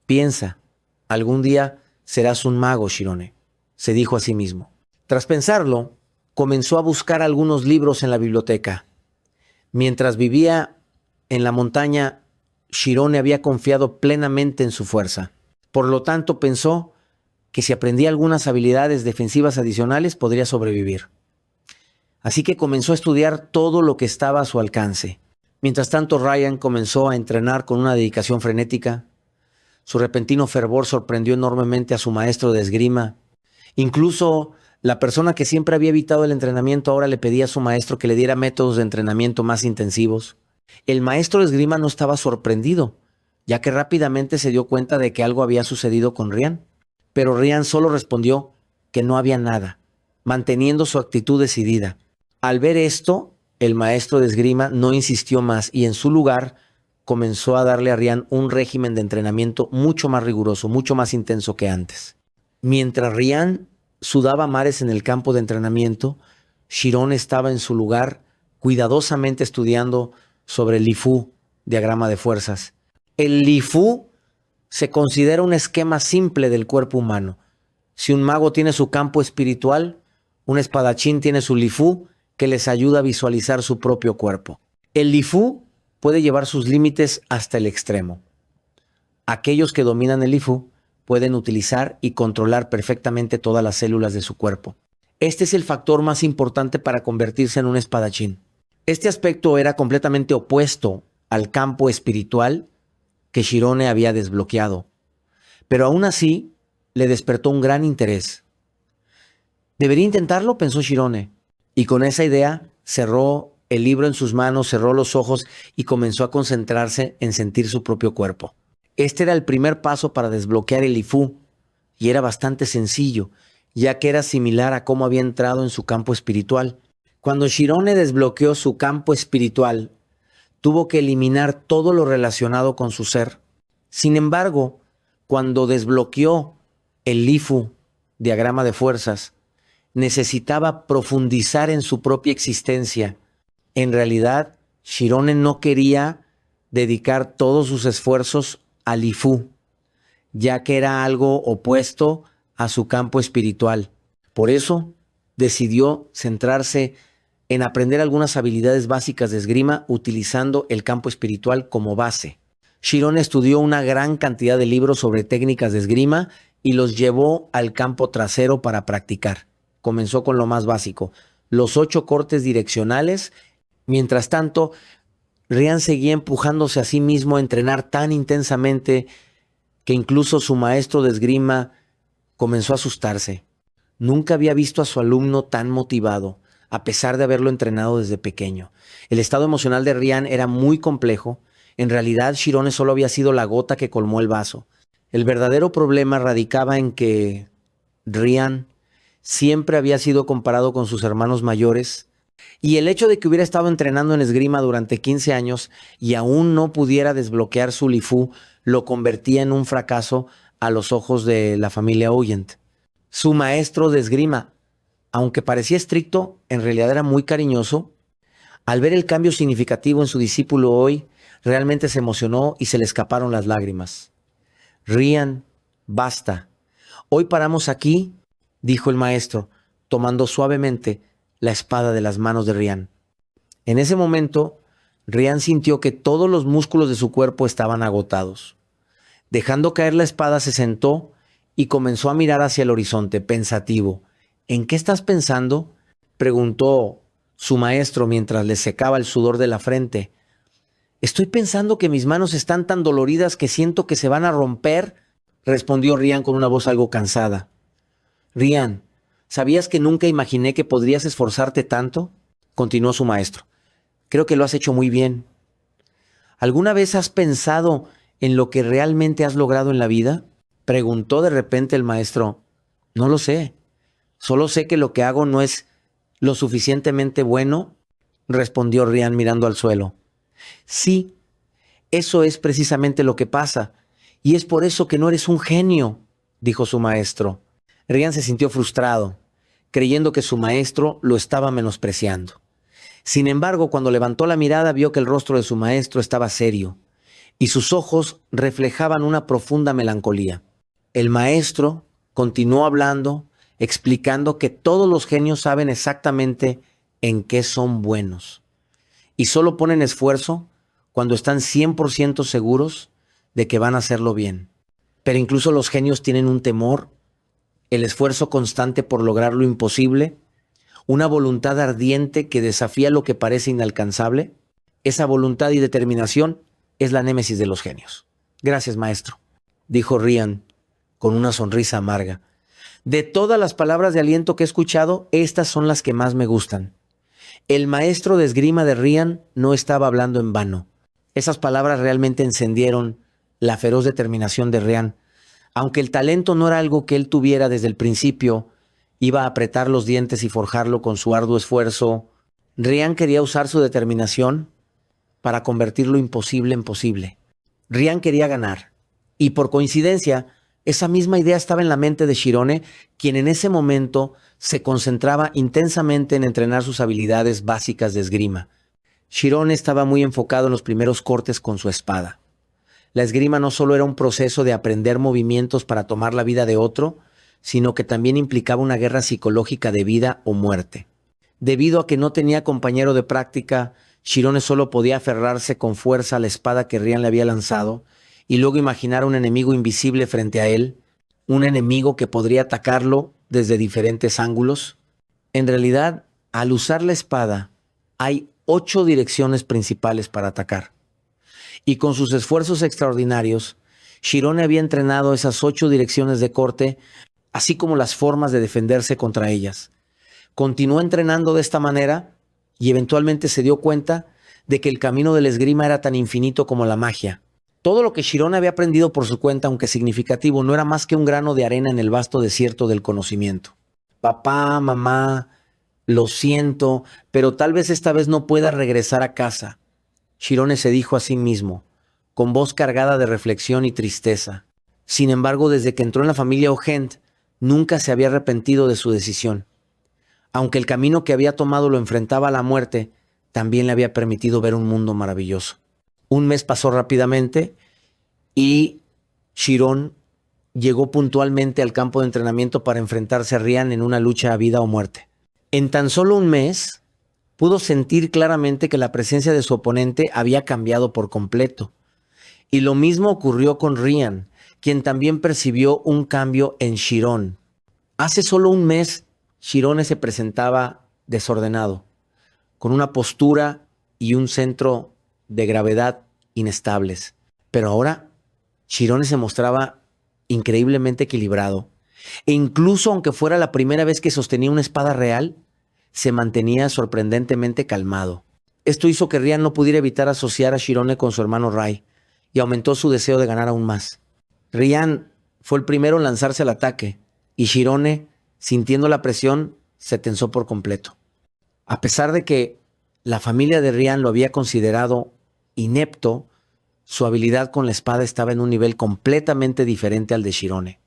«Piensa, algún día serás un mago, Shirone», se dijo a sí mismo. Tras pensarlo, comenzó a buscar algunos libros en la biblioteca. Mientras vivía en la montaña, Shirone había confiado plenamente en su fuerza. Por lo tanto, pensó que si aprendía algunas habilidades defensivas adicionales, podría sobrevivir. Así que comenzó a estudiar todo lo que estaba a su alcance. Mientras tanto, Ryan comenzó a entrenar con una dedicación frenética. Su repentino fervor sorprendió enormemente a su maestro de esgrima. Incluso la persona que siempre había evitado el entrenamiento ahora le pedía a su maestro que le diera métodos de entrenamiento más intensivos. El maestro de esgrima no estaba sorprendido, ya que rápidamente se dio cuenta de que algo había sucedido con Ryan. Pero Ryan solo respondió que no había nada, manteniendo su actitud decidida. Al ver esto, el maestro de esgrima no insistió más y en su lugar comenzó a darle a Ryan un régimen de entrenamiento mucho más riguroso, mucho más intenso que antes. Mientras Ryan sudaba mares en el campo de entrenamiento, Chiron estaba en su lugar cuidadosamente estudiando sobre el Lifu, diagrama de fuerzas. El Lifu se considera un esquema simple del cuerpo humano. Si un mago tiene su campo espiritual, un espadachín tiene su Lifu que les ayuda a visualizar su propio cuerpo. El Lifu puede llevar sus límites hasta el extremo. Aquellos que dominan el Lifu pueden utilizar y controlar perfectamente todas las células de su cuerpo. Este es el factor más importante para convertirse en un espadachín. Este aspecto era completamente opuesto al campo espiritual que Shirone había desbloqueado, pero aún así le despertó un gran interés. ¿Debería intentarlo?, pensó Shirone, y con esa idea cerró el libro en sus manos, cerró los ojos y comenzó a concentrarse en sentir su propio cuerpo. Este era el primer paso para desbloquear el Lifu, y era bastante sencillo, ya que era similar a cómo había entrado en su campo espiritual. Cuando Shirone desbloqueó su campo espiritual, tuvo que eliminar todo lo relacionado con su ser. Sin embargo, cuando desbloqueó el Lifu, diagrama de fuerzas, necesitaba profundizar en su propia existencia. En realidad, Shirone no quería dedicar todos sus esfuerzos al Lifu, ya que era algo opuesto a su campo espiritual. Por eso, decidió centrarse en aprender algunas habilidades básicas de esgrima utilizando el campo espiritual como base. Shirone estudió una gran cantidad de libros sobre técnicas de esgrima y los llevó al campo trasero para practicar. Comenzó con lo más básico, los 8 cortes direccionales. Mientras tanto, Ryan seguía empujándose a sí mismo a entrenar tan intensamente que incluso su maestro de esgrima comenzó a asustarse. Nunca había visto a su alumno tan motivado, a pesar de haberlo entrenado desde pequeño. El estado emocional de Ryan era muy complejo. En realidad, Shirone solo había sido la gota que colmó el vaso. El verdadero problema radicaba en que Ryan siempre había sido comparado con sus hermanos mayores, y el hecho de que hubiera estado entrenando en esgrima durante 15 años y aún no pudiera desbloquear su Lifu lo convertía en un fracaso a los ojos de la familia Oyent. Su maestro de esgrima, aunque parecía estricto, en realidad era muy cariñoso. Al ver el cambio significativo en su discípulo hoy, realmente se emocionó y se le escaparon las lágrimas. Ryan, basta. Hoy paramos aquí, dijo el maestro, tomando suavemente la espada de las manos de Ryan. En ese momento, Ryan sintió que todos los músculos de su cuerpo estaban agotados. Dejando caer la espada, se sentó y comenzó a mirar hacia el horizonte, pensativo. ¿En qué estás pensando?, preguntó su maestro mientras le secaba el sudor de la frente. Estoy pensando que mis manos están tan doloridas que siento que se van a romper, respondió Ryan con una voz algo cansada. Ryan, ¿sabías que nunca imaginé que podrías esforzarte tanto?, continuó su maestro. Creo que lo has hecho muy bien. ¿Alguna vez has pensado en lo que realmente has logrado en la vida?, preguntó de repente el maestro. No lo sé. Solo sé que lo que hago no es lo suficientemente bueno, respondió Ryan mirando al suelo. Sí, eso es precisamente lo que pasa, y es por eso que no eres un genio, dijo su maestro. Ryan se sintió frustrado, creyendo que su maestro lo estaba menospreciando. Sin embargo, cuando levantó la mirada, vio que el rostro de su maestro estaba serio, y sus ojos reflejaban una profunda melancolía. El maestro continuó hablando, explicando que todos los genios saben exactamente en qué son buenos y solo ponen esfuerzo cuando están 100% seguros de que van a hacerlo bien. Pero incluso los genios tienen un temor, el esfuerzo constante por lograr lo imposible, una voluntad ardiente que desafía lo que parece inalcanzable. Esa voluntad y determinación es la némesis de los genios. Gracias, maestro, dijo Ryan con una sonrisa amarga. De todas las palabras de aliento que he escuchado, estas son las que más me gustan. El maestro de esgrima de Ryan no estaba hablando en vano. Esas palabras realmente encendieron la feroz determinación de Ryan. Aunque el talento no era algo que él tuviera desde el principio, iba a apretar los dientes y forjarlo con su arduo esfuerzo. Ryan quería usar su determinación para convertir lo imposible en posible. Ryan quería ganar. Y por coincidencia, esa misma idea estaba en la mente de Shirone, quien en ese momento se concentraba intensamente en entrenar sus habilidades básicas de esgrima. Shirone estaba muy enfocado en los primeros cortes con su espada. La esgrima no solo era un proceso de aprender movimientos para tomar la vida de otro, sino que también implicaba una guerra psicológica de vida o muerte. Debido a que no tenía compañero de práctica, Shirone solo podía aferrarse con fuerza a la espada que Ryan le había lanzado y luego imaginar un enemigo invisible frente a él, un enemigo que podría atacarlo desde diferentes ángulos. En realidad, al usar la espada, hay 8 direcciones principales para atacar. Y con sus esfuerzos extraordinarios, Shirone había entrenado esas 8 direcciones de corte, así como las formas de defenderse contra ellas. Continuó entrenando de esta manera y eventualmente se dio cuenta de que el camino del esgrima era tan infinito como la magia. Todo lo que Shirone había aprendido por su cuenta, aunque significativo, no era más que un grano de arena en el vasto desierto del conocimiento. Papá, mamá, lo siento, pero tal vez esta vez no pueda regresar a casa. Shirone se dijo a sí mismo, con voz cargada de reflexión y tristeza. Sin embargo, desde que entró en la familia O'Hent, nunca se había arrepentido de su decisión. Aunque el camino que había tomado lo enfrentaba a la muerte, también le había permitido ver un mundo maravilloso. Un mes pasó rápidamente y Shirone llegó puntualmente al campo de entrenamiento para enfrentarse a Ryan en una lucha a vida o muerte. En tan solo un mes, pudo sentir claramente que la presencia de su oponente había cambiado por completo. Y lo mismo ocurrió con Ryan, quien también percibió un cambio en Shirone. Hace solo un mes, Shirone se presentaba desordenado, con una postura y un centro de gravedad inestables. Pero ahora, Shirone se mostraba increíblemente equilibrado. E incluso aunque fuera la primera vez que sostenía una espada real, se mantenía sorprendentemente calmado. Esto hizo que Ryan no pudiera evitar asociar a Shirone con su hermano Rai y aumentó su deseo de ganar aún más. Ryan fue el primero en lanzarse al ataque y Shirone, sintiendo la presión, se tensó por completo. A pesar de que la familia de Ryan lo había considerado inepto, su habilidad con la espada estaba en un nivel completamente diferente al de Shirone.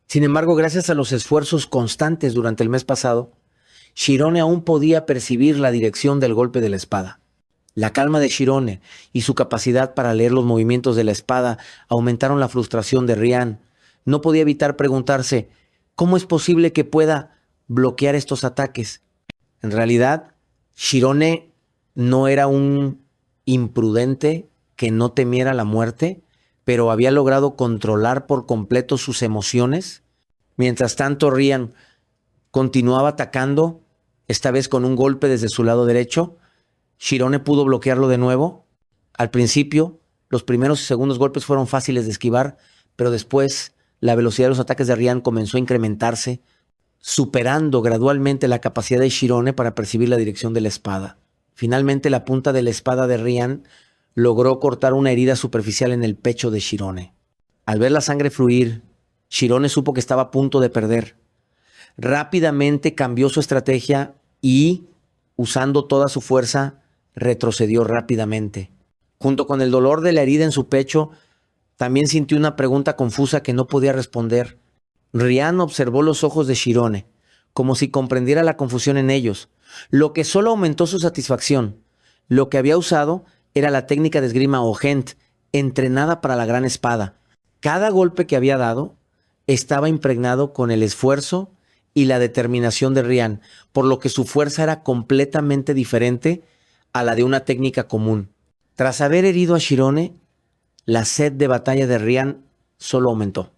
Sin embargo, gracias a los esfuerzos constantes durante el mes pasado, Shirone aún podía percibir la dirección del golpe de la espada. La calma de Shirone y su capacidad para leer los movimientos de la espada aumentaron la frustración de Ryan. No podía evitar preguntarse, ¿cómo es posible que pueda bloquear estos ataques? En realidad, Shirone no era un imprudente que no temiera la muerte, pero había logrado controlar por completo sus emociones. Mientras tanto, Ryan continuaba atacando, esta vez con un golpe desde su lado derecho. Shirone pudo bloquearlo de nuevo. Al principio, los primeros y segundos golpes fueron fáciles de esquivar, pero después la velocidad de los ataques de Ryan comenzó a incrementarse, superando gradualmente la capacidad de Shirone para percibir la dirección de la espada. Finalmente, la punta de la espada de Ryan logró cortar una herida superficial en el pecho de Shirone. Al ver la sangre fluir, Shirone supo que estaba a punto de perder. Rápidamente cambió su estrategia y, usando toda su fuerza, retrocedió rápidamente. Junto con el dolor de la herida en su pecho, también sintió una pregunta confusa que no podía responder. Ryan observó los ojos de Shirone, como si comprendiera la confusión en ellos, lo que solo aumentó su satisfacción. Lo que había usado era la técnica de esgrima O'Hent, entrenada para la gran espada. Cada golpe que había dado estaba impregnado con el esfuerzo y la determinación de Ryan, por lo que su fuerza era completamente diferente a la de una técnica común. Tras haber herido a Shirone, la sed de batalla de Ryan solo aumentó.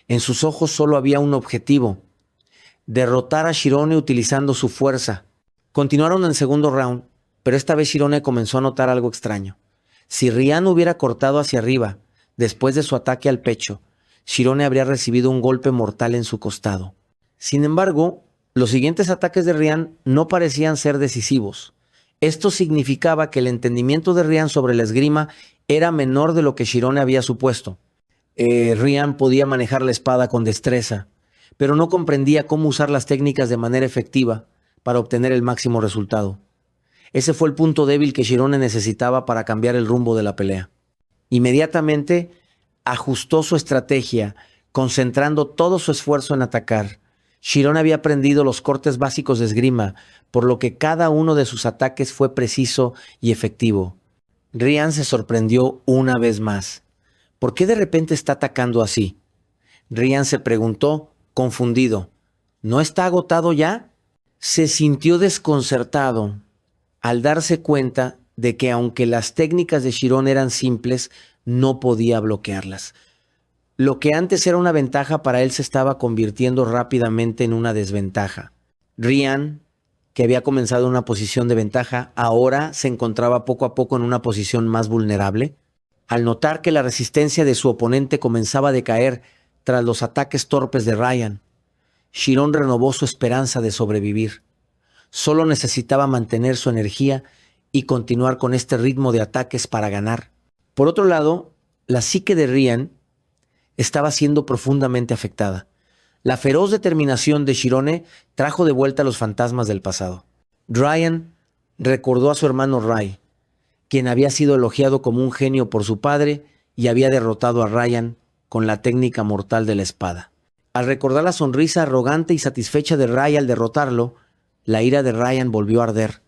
En sus ojos solo había un objetivo: derrotar a Shirone utilizando su fuerza. Continuaron en el segundo round, pero esta vez Shirone comenzó a notar algo extraño. Si Ryan hubiera cortado hacia arriba, después de su ataque al pecho, Shirone habría recibido un golpe mortal en su costado. Sin embargo, los siguientes ataques de Ryan no parecían ser decisivos. Esto significaba que el entendimiento de Ryan sobre la esgrima era menor de lo que Shirone había supuesto. Ryan podía manejar la espada con destreza, pero no comprendía cómo usar las técnicas de manera efectiva para obtener el máximo resultado. Ese fue el punto débil que Shirone necesitaba para cambiar el rumbo de la pelea. Inmediatamente ajustó su estrategia, concentrando todo su esfuerzo en atacar. Shirone había aprendido los cortes básicos de esgrima, por lo que cada uno de sus ataques fue preciso y efectivo. Ryan se sorprendió una vez más. ¿Por qué de repente está atacando así? Ryan se preguntó, confundido. ¿No está agotado ya? Se sintió desconcertado al darse cuenta de que aunque las técnicas de Shirone eran simples, no podía bloquearlas. Lo que antes era una ventaja para él se estaba convirtiendo rápidamente en una desventaja. Ryan, que había comenzado en una posición de ventaja, ahora se encontraba poco a poco en una posición más vulnerable. Al notar que la resistencia de su oponente comenzaba a decaer tras los ataques torpes de Ryan, Shirone renovó su esperanza de sobrevivir. Solo necesitaba mantener su energía y continuar con este ritmo de ataques para ganar. Por otro lado, la psique de Ryan estaba siendo profundamente afectada. La feroz determinación de Shirone trajo de vuelta los fantasmas del pasado. Ryan recordó a su hermano Ray, quien había sido elogiado como un genio por su padre y había derrotado a Ryan con la técnica mortal de la espada. Al recordar la sonrisa arrogante y satisfecha de Ray al derrotarlo, la ira de Ryan volvió a arder,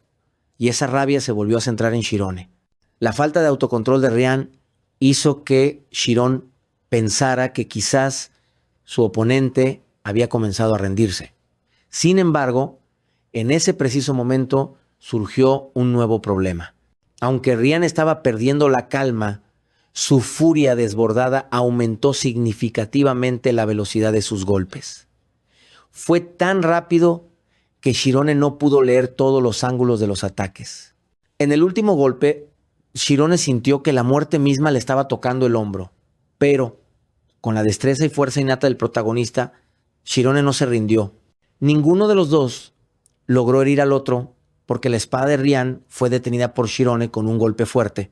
y esa rabia se volvió a centrar en Shirone. La falta de autocontrol de Ryan hizo que Shirone pensara que quizás su oponente había comenzado a rendirse. Sin embargo, en ese preciso momento surgió un nuevo problema. Aunque Ryan estaba perdiendo la calma, su furia desbordada aumentó significativamente la velocidad de sus golpes. Fue tan rápido que Shirone no pudo leer todos los ángulos de los ataques. En el último golpe, Shirone sintió que la muerte misma le estaba tocando el hombro, pero con la destreza y fuerza innata del protagonista, Shirone no se rindió. Ninguno de los dos logró herir al otro porque la espada de Ryan fue detenida por Shirone con un golpe fuerte.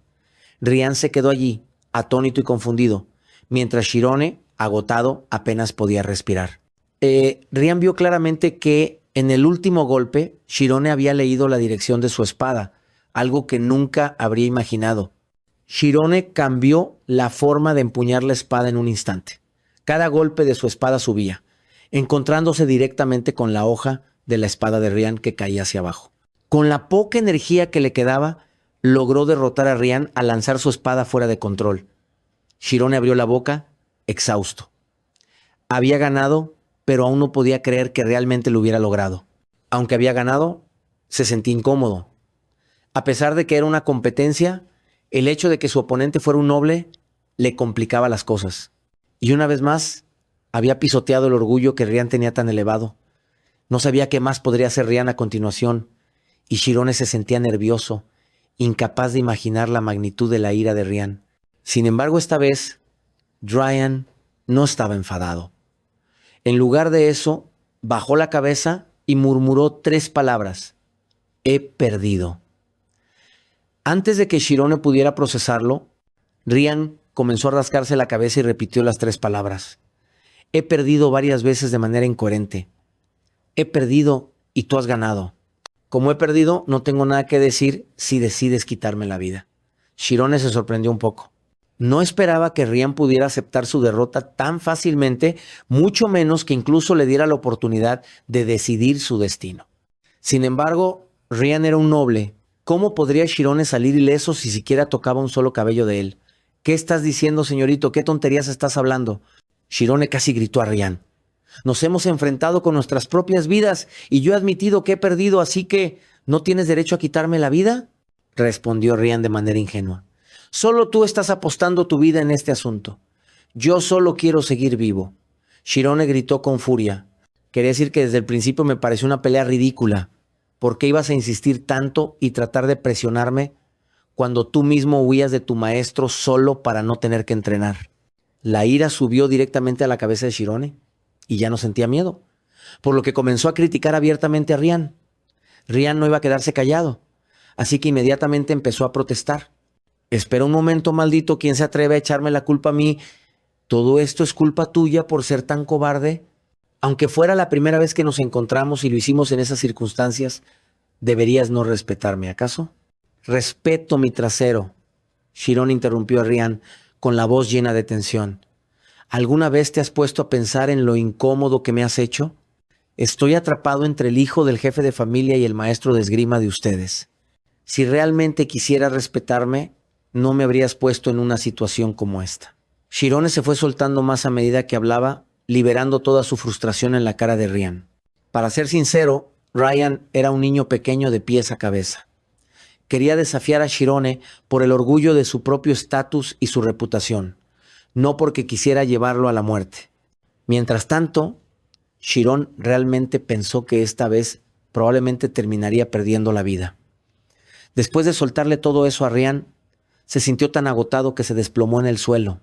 Ryan se quedó allí, atónito y confundido, mientras Shirone, agotado, apenas podía respirar. Ryan vio claramente que en el último golpe, Shirone había leído la dirección de su espada, algo que nunca habría imaginado. Shirone cambió la forma de empuñar la espada en un instante. Cada golpe de su espada subía, encontrándose directamente con la hoja de la espada de Ryan que caía hacia abajo. Con la poca energía que le quedaba, logró derrotar a Ryan al lanzar su espada fuera de control. Shirone abrió la boca, exhausto. Había ganado, pero aún no podía creer que realmente lo hubiera logrado. Aunque había ganado, se sentía incómodo. A pesar de que era una competencia, el hecho de que su oponente fuera un noble le complicaba las cosas. Y una vez más, había pisoteado el orgullo que Ryan tenía tan elevado. No sabía qué más podría hacer Ryan a continuación, y Shirone se sentía nervioso, incapaz de imaginar la magnitud de la ira de Ryan. Sin embargo, esta vez, Ryan no estaba enfadado. En lugar de eso, bajó la cabeza y murmuró 3 palabras: he perdido. Antes de que Shirone pudiera procesarlo, Ryan comenzó a rascarse la cabeza y repitió las 3 palabras. He perdido varias veces de manera incoherente. He perdido y tú has ganado. Como he perdido, no tengo nada que decir si decides quitarme la vida. Shirone se sorprendió un poco. No esperaba que Ryan pudiera aceptar su derrota tan fácilmente, mucho menos que incluso le diera la oportunidad de decidir su destino. Sin embargo, Ryan era un noble. ¿Cómo podría Shirone salir ileso si siquiera tocaba un solo cabello de él? ¿Qué estás diciendo, señorito? ¿Qué tonterías estás hablando? Shirone casi gritó a Ryan. Nos hemos enfrentado con nuestras propias vidas y yo he admitido que he perdido, así que ¿no tienes derecho a quitarme la vida?, respondió Ryan de manera ingenua. Solo tú estás apostando tu vida en este asunto. Yo solo quiero seguir vivo. Shirone gritó con furia. Quería decir que desde el principio me pareció una pelea ridícula. ¿Por qué ibas a insistir tanto y tratar de presionarme cuando tú mismo huías de tu maestro solo para no tener que entrenar? La ira subió directamente a la cabeza de Shirone y ya no sentía miedo, por lo que comenzó a criticar abiertamente a Rian. Rian no iba a quedarse callado, así que inmediatamente empezó a protestar. Espera un momento, maldito, ¿quién se atreve a echarme la culpa a mí? ¿Todo esto es culpa tuya por ser tan cobarde? Aunque fuera la primera vez que nos encontramos y lo hicimos en esas circunstancias, deberías no respetarme, ¿acaso? Respeto mi trasero. Shirone interrumpió a Rian con la voz llena de tensión. ¿Alguna vez te has puesto a pensar en lo incómodo que me has hecho? Estoy atrapado entre el hijo del jefe de familia y el maestro de esgrima de ustedes. Si realmente quisieras respetarme, no me habrías puesto en una situación como esta. Shirone se fue soltando más a medida que hablaba, liberando toda su frustración en la cara de Rian. Para ser sincero, Rian era un niño pequeño de pies a cabeza. Quería desafiar a Shirone por el orgullo de su propio estatus y su reputación, no porque quisiera llevarlo a la muerte. Mientras tanto, Shirone realmente pensó que esta vez probablemente terminaría perdiendo la vida. Después de soltarle todo eso a Rian, se sintió tan agotado que se desplomó en el suelo.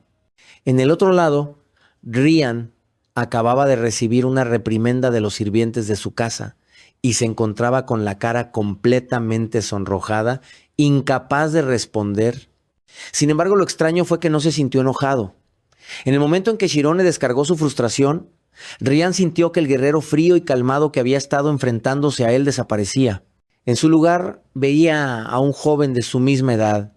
En el otro lado, Rian acababa de recibir una reprimenda de los sirvientes de su casa y se encontraba con la cara completamente sonrojada, incapaz de responder. Sin embargo, lo extraño fue que no se sintió enojado. En el momento en que Shirone descargó su frustración, Rian sintió que el guerrero frío y calmado que había estado enfrentándose a él desaparecía. En su lugar, veía a un joven de su misma edad,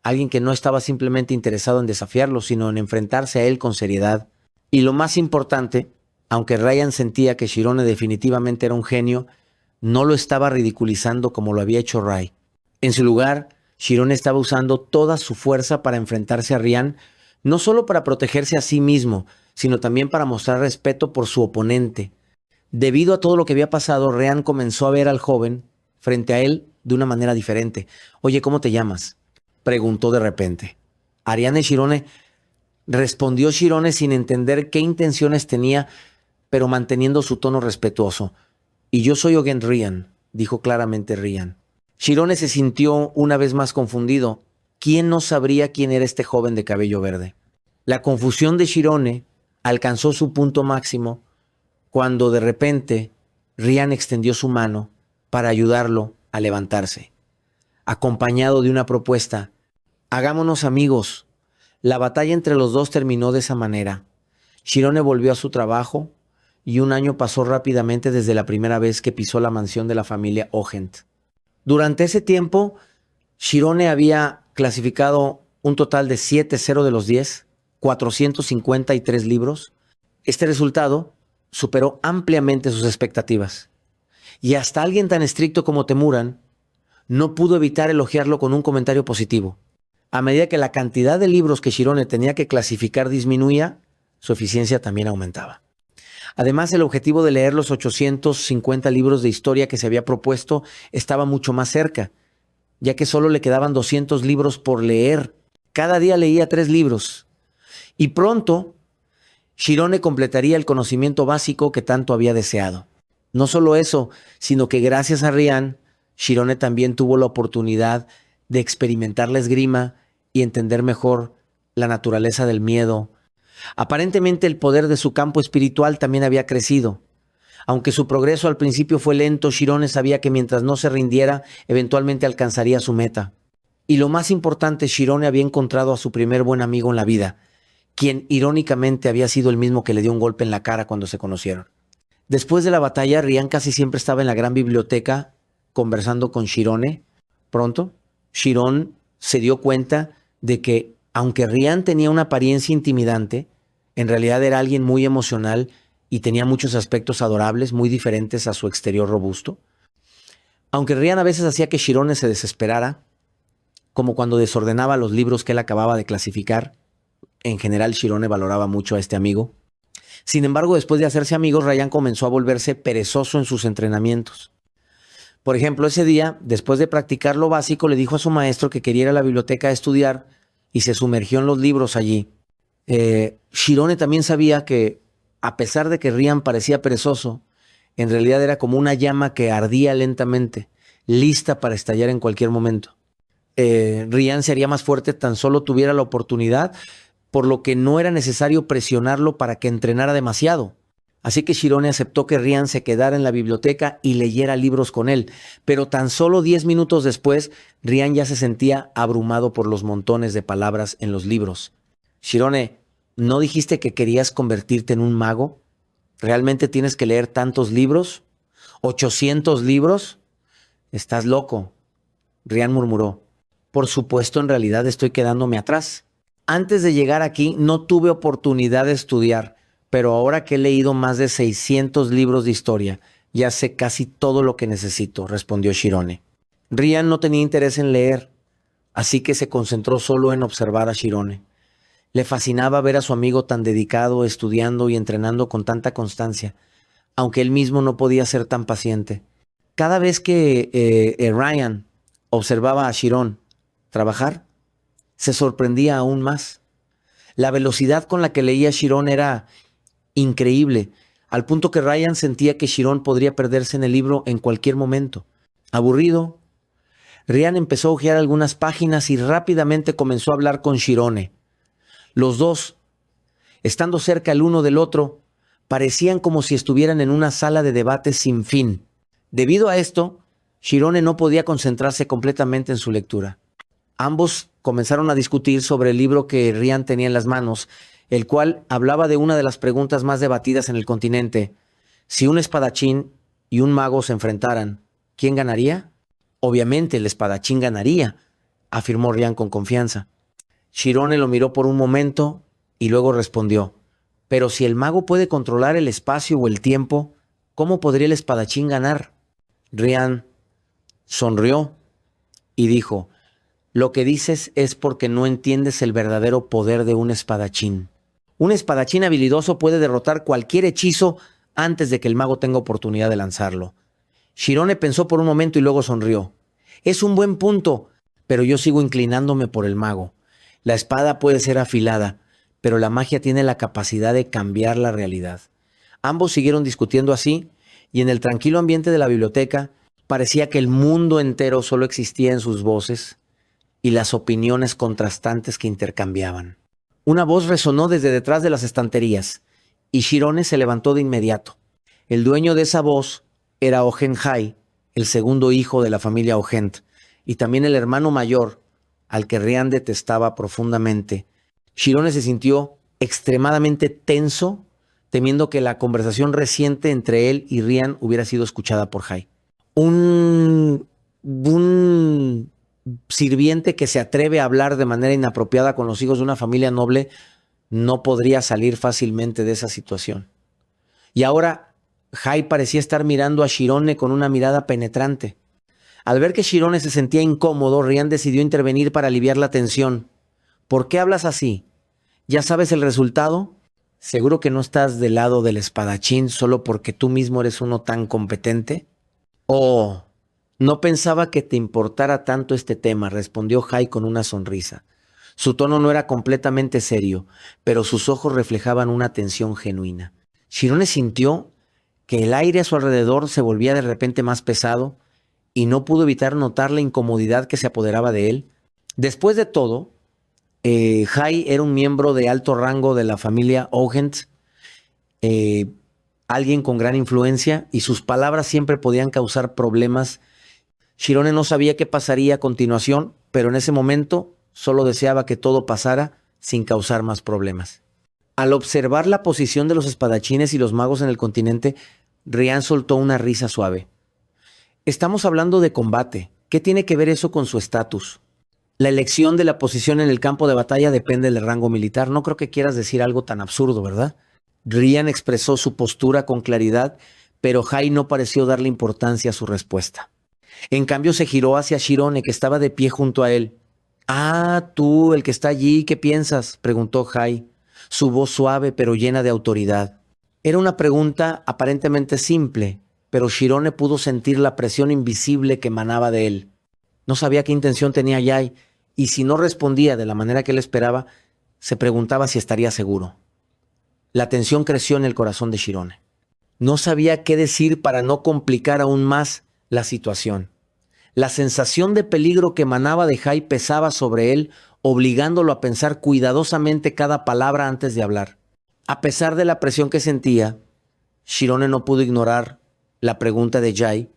alguien que no estaba simplemente interesado en desafiarlo, sino en enfrentarse a él con seriedad. Y lo más importante, aunque Rian sentía que Shirone definitivamente era un genio, no lo estaba ridiculizando como lo había hecho Rai. En su lugar, Shirone estaba usando toda su fuerza para enfrentarse a Rian, no solo para protegerse a sí mismo, sino también para mostrar respeto por su oponente. Debido a todo lo que había pasado, Rian comenzó a ver al joven frente a él de una manera diferente. Oye, ¿cómo te llamas?, preguntó de repente. Ariane Shirone, respondió Shirone sin entender qué intenciones tenía, pero manteniendo su tono respetuoso. Y yo soy Ogen Rian, dijo claramente Rian. Shirone se sintió una vez más confundido. ¿Quién no sabría quién era este joven de cabello verde? La confusión de Shirone alcanzó su punto máximo cuando de repente Rian extendió su mano para ayudarlo a levantarse, acompañado de una propuesta. Hagámonos amigos. La batalla entre los dos terminó de esa manera. Shirone volvió a su trabajo y un año pasó rápidamente desde la primera vez que pisó la mansión de la familia Ogent. Durante ese tiempo, Shirone había clasificado un total de 7-0 de los 10, 453 libros. Este resultado superó ampliamente sus expectativas. Y hasta alguien tan estricto como Temuran no pudo evitar elogiarlo con un comentario positivo. A medida que la cantidad de libros que Shirone tenía que clasificar disminuía, su eficiencia también aumentaba. Además, el objetivo de leer los 850 libros de historia que se había propuesto estaba mucho más cerca, ya que solo le quedaban 200 libros por leer. Cada día leía 3 libros. Y pronto, Shirone completaría el conocimiento básico que tanto había deseado. No solo eso, sino que gracias a Rian, Shirone también tuvo la oportunidad de experimentar la esgrima y entender mejor la naturaleza del miedo. Aparentemente el poder de su campo espiritual también había crecido. Aunque su progreso al principio fue lento, Shirone sabía que mientras no se rindiera, eventualmente alcanzaría su meta. Y lo más importante, Shirone había encontrado a su primer buen amigo en la vida, quien irónicamente había sido el mismo que le dio un golpe en la cara cuando se conocieron. Después de la batalla, Rian casi siempre estaba en la gran biblioteca conversando con Shirone. Pronto, Shirone se dio cuenta de que, aunque Rian tenía una apariencia intimidante, en realidad era alguien muy emocional y tenía muchos aspectos adorables, muy diferentes a su exterior robusto. Aunque Rian a veces hacía que Shirone se desesperara, como cuando desordenaba los libros que él acababa de clasificar, en general Shirone valoraba mucho a este amigo. Sin embargo, después de hacerse amigos, Rian comenzó a volverse perezoso en sus entrenamientos. Por ejemplo, ese día, después de practicar lo básico, le dijo a su maestro que quería ir a la biblioteca a estudiar y se sumergió en los libros allí. Shirone también sabía que A pesar de que Ryan parecía perezoso, en realidad era como una llama que ardía lentamente, lista para estallar en cualquier momento. Ryan se haría más fuerte tan solo tuviera la oportunidad, por lo que no era necesario presionarlo para que entrenara demasiado. Así que Shirone aceptó que Ryan se quedara en la biblioteca y leyera libros con él, pero tan solo 10 minutos después, Ryan ya se sentía abrumado por los montones de palabras en los libros. Shirone, ¿no dijiste que querías convertirte en un mago? ¿Realmente tienes que leer tantos libros? ¿800 libros? Estás loco, Ryan murmuró. Por supuesto, en realidad estoy quedándome atrás. Antes de llegar aquí no tuve oportunidad de estudiar, pero ahora que he leído más de 600 libros de historia, ya sé casi todo lo que necesito, respondió Shirone. Ryan no tenía interés en leer, así que se concentró solo en observar a Shirone. Le fascinaba ver a su amigo tan dedicado, estudiando y entrenando con tanta constancia, aunque él mismo no podía ser tan paciente. Cada vez que Ryan observaba a Shirone trabajar, se sorprendía aún más. La velocidad con la que leía Shirone era increíble, al punto que Ryan sentía que Shirone podría perderse en el libro en cualquier momento. Aburrido, Ryan empezó a hojear algunas páginas y rápidamente comenzó a hablar con Shirone. Los dos, estando cerca el uno del otro, parecían como si estuvieran en una sala de debate sin fin. Debido a esto, Shirone no podía concentrarse completamente en su lectura. Ambos comenzaron a discutir sobre el libro que Ryan tenía en las manos, el cual hablaba de una de las preguntas más debatidas en el continente. Si un espadachín y un mago se enfrentaran, ¿quién ganaría? Obviamente el espadachín ganaría, afirmó Ryan con confianza. Shirone lo miró por un momento y luego respondió, pero si el mago puede controlar el espacio o el tiempo, ¿cómo podría el espadachín ganar? Ryan sonrió y dijo, lo que dices es porque no entiendes el verdadero poder de un espadachín. Un espadachín habilidoso puede derrotar cualquier hechizo antes de que el mago tenga oportunidad de lanzarlo. Shirone pensó por un momento y luego sonrió. Es un buen punto, pero yo sigo inclinándome por el mago. La espada puede ser afilada, pero la magia tiene la capacidad de cambiar la realidad. Ambos siguieron discutiendo así, y en el tranquilo ambiente de la biblioteca parecía que el mundo entero solo existía en sus voces y las opiniones contrastantes que intercambiaban. Una voz resonó desde detrás de las estanterías, y Shirone se levantó de inmediato. El dueño de esa voz era Ohent Hai, el segundo hijo de la familia Ohent, y también el hermano mayor, al que Ryan detestaba profundamente. Shirone se sintió extremadamente tenso, temiendo que la conversación reciente entre él y Ryan hubiera sido escuchada por Hai. Un sirviente que se atreve a hablar de manera inapropiada con los hijos de una familia noble no podría salir fácilmente de esa situación. Y ahora Hai parecía estar mirando a Shirone con una mirada penetrante. Al ver que Shirone se sentía incómodo, Ryan decidió intervenir para aliviar la tensión. ¿Por qué hablas así? ¿Ya sabes el resultado? ¿Seguro que no estás del lado del espadachín solo porque tú mismo eres uno tan competente? Oh, no pensaba que te importara tanto este tema, respondió Hai con una sonrisa. Su tono no era completamente serio, pero sus ojos reflejaban una tensión genuina. Shirone sintió que el aire a su alrededor se volvía de repente más pesado y no pudo evitar notar la incomodidad que se apoderaba de él. Después de todo, Hai era un miembro de alto rango de la familia Ohent, alguien con gran influencia, y sus palabras siempre podían causar problemas. Shirone no sabía qué pasaría a continuación, pero en ese momento solo deseaba que todo pasara sin causar más problemas. Al observar la posición de los espadachines y los magos en el continente, Ryan soltó una risa suave. Estamos hablando de combate. ¿Qué tiene que ver eso con su estatus? La elección de la posición en el campo de batalla depende del rango militar. No creo que quieras decir algo tan absurdo, ¿verdad? Ryan expresó su postura con claridad, pero Hai no pareció darle importancia a su respuesta. En cambio se giró hacia Shirone, que estaba de pie junto a él. Ah, tú, el que está allí, ¿qué piensas?, preguntó Hai, su voz suave pero llena de autoridad. Era una pregunta aparentemente simple, pero Shirone pudo sentir la presión invisible que emanaba de él. No sabía qué intención tenía Hai, y si no respondía de la manera que él esperaba, se preguntaba si estaría seguro. La tensión creció en el corazón de Shirone. No sabía qué decir para no complicar aún más la situación. La sensación de peligro que emanaba de Jai pesaba sobre él, obligándolo a pensar cuidadosamente cada palabra antes de hablar. A pesar de la presión que sentía, Shirone no pudo ignorar la pregunta de Jai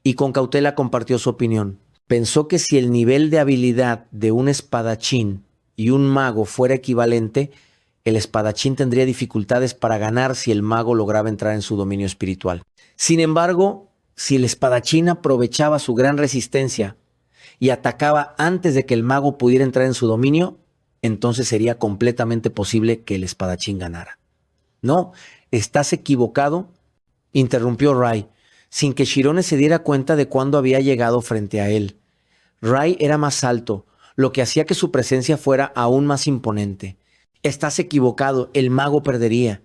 y con cautela compartió su opinión. Pensó que si el nivel de habilidad de un espadachín y un mago fuera equivalente, el espadachín tendría dificultades para ganar si el mago lograba entrar en su dominio espiritual. Sin embargo, si el espadachín aprovechaba su gran resistencia y atacaba antes de que el mago pudiera entrar en su dominio, entonces sería completamente posible que el espadachín ganara. No, estás equivocado, interrumpió Rai, sin que Shirone se diera cuenta de cuándo había llegado frente a él. Rai era más alto, lo que hacía que su presencia fuera aún más imponente. Estás equivocado, el mago perdería.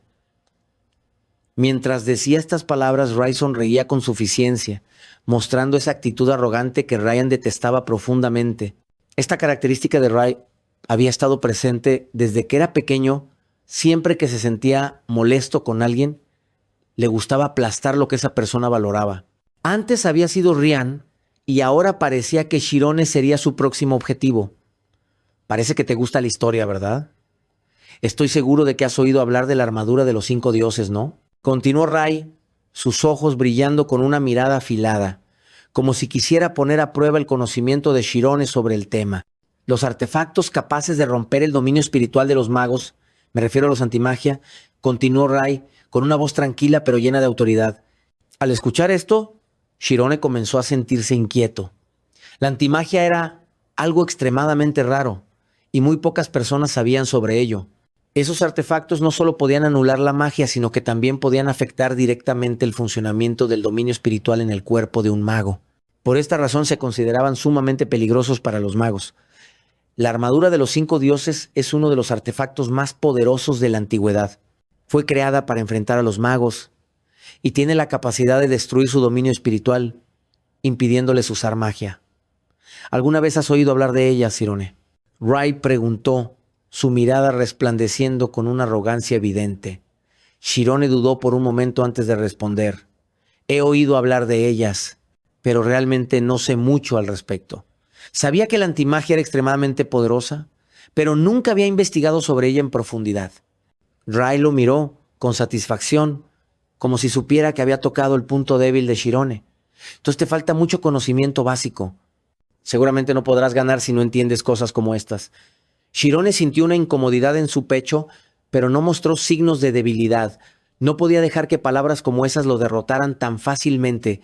Mientras decía estas palabras, Rai sonreía con suficiencia, mostrando esa actitud arrogante que Ryan detestaba profundamente. Esta característica de Rai había estado presente desde que era pequeño. Siempre que se sentía molesto con alguien, le gustaba aplastar lo que esa persona valoraba. Antes había sido Ryan y ahora parecía que Shirone sería su próximo objetivo. Parece que te gusta la historia, ¿verdad? Estoy seguro de que has oído hablar de la armadura de los 5 dioses, ¿no? Continuó Rai, sus ojos brillando con una mirada afilada, como si quisiera poner a prueba el conocimiento de Shirone sobre el tema. Los artefactos capaces de romper el dominio espiritual de los magos, me refiero a los antimagia, continuó Rai con una voz tranquila pero llena de autoridad. Al escuchar esto, Shirone comenzó a sentirse inquieto. La antimagia era algo extremadamente raro y muy pocas personas sabían sobre ello. Esos artefactos no solo podían anular la magia, sino que también podían afectar directamente el funcionamiento del dominio espiritual en el cuerpo de un mago. Por esta razón se consideraban sumamente peligrosos para los magos. La armadura de los 5 dioses es uno de los artefactos más poderosos de la antigüedad. Fue creada para enfrentar a los magos y tiene la capacidad de destruir su dominio espiritual, impidiéndoles usar magia. ¿Alguna vez has oído hablar de ella, Shirone? Rai preguntó, su mirada resplandeciendo con una arrogancia evidente. Shirone dudó por un momento antes de responder. He oído hablar de ellas, pero realmente no sé mucho al respecto. Sabía que la antimagia era extremadamente poderosa, pero nunca había investigado sobre ella en profundidad. Rai lo miró con satisfacción, como si supiera que había tocado el punto débil de Shirone. Entonces te falta mucho conocimiento básico. Seguramente no podrás ganar si no entiendes cosas como estas. Shirone sintió una incomodidad en su pecho, pero no mostró signos de debilidad. No podía dejar que palabras como esas lo derrotaran tan fácilmente.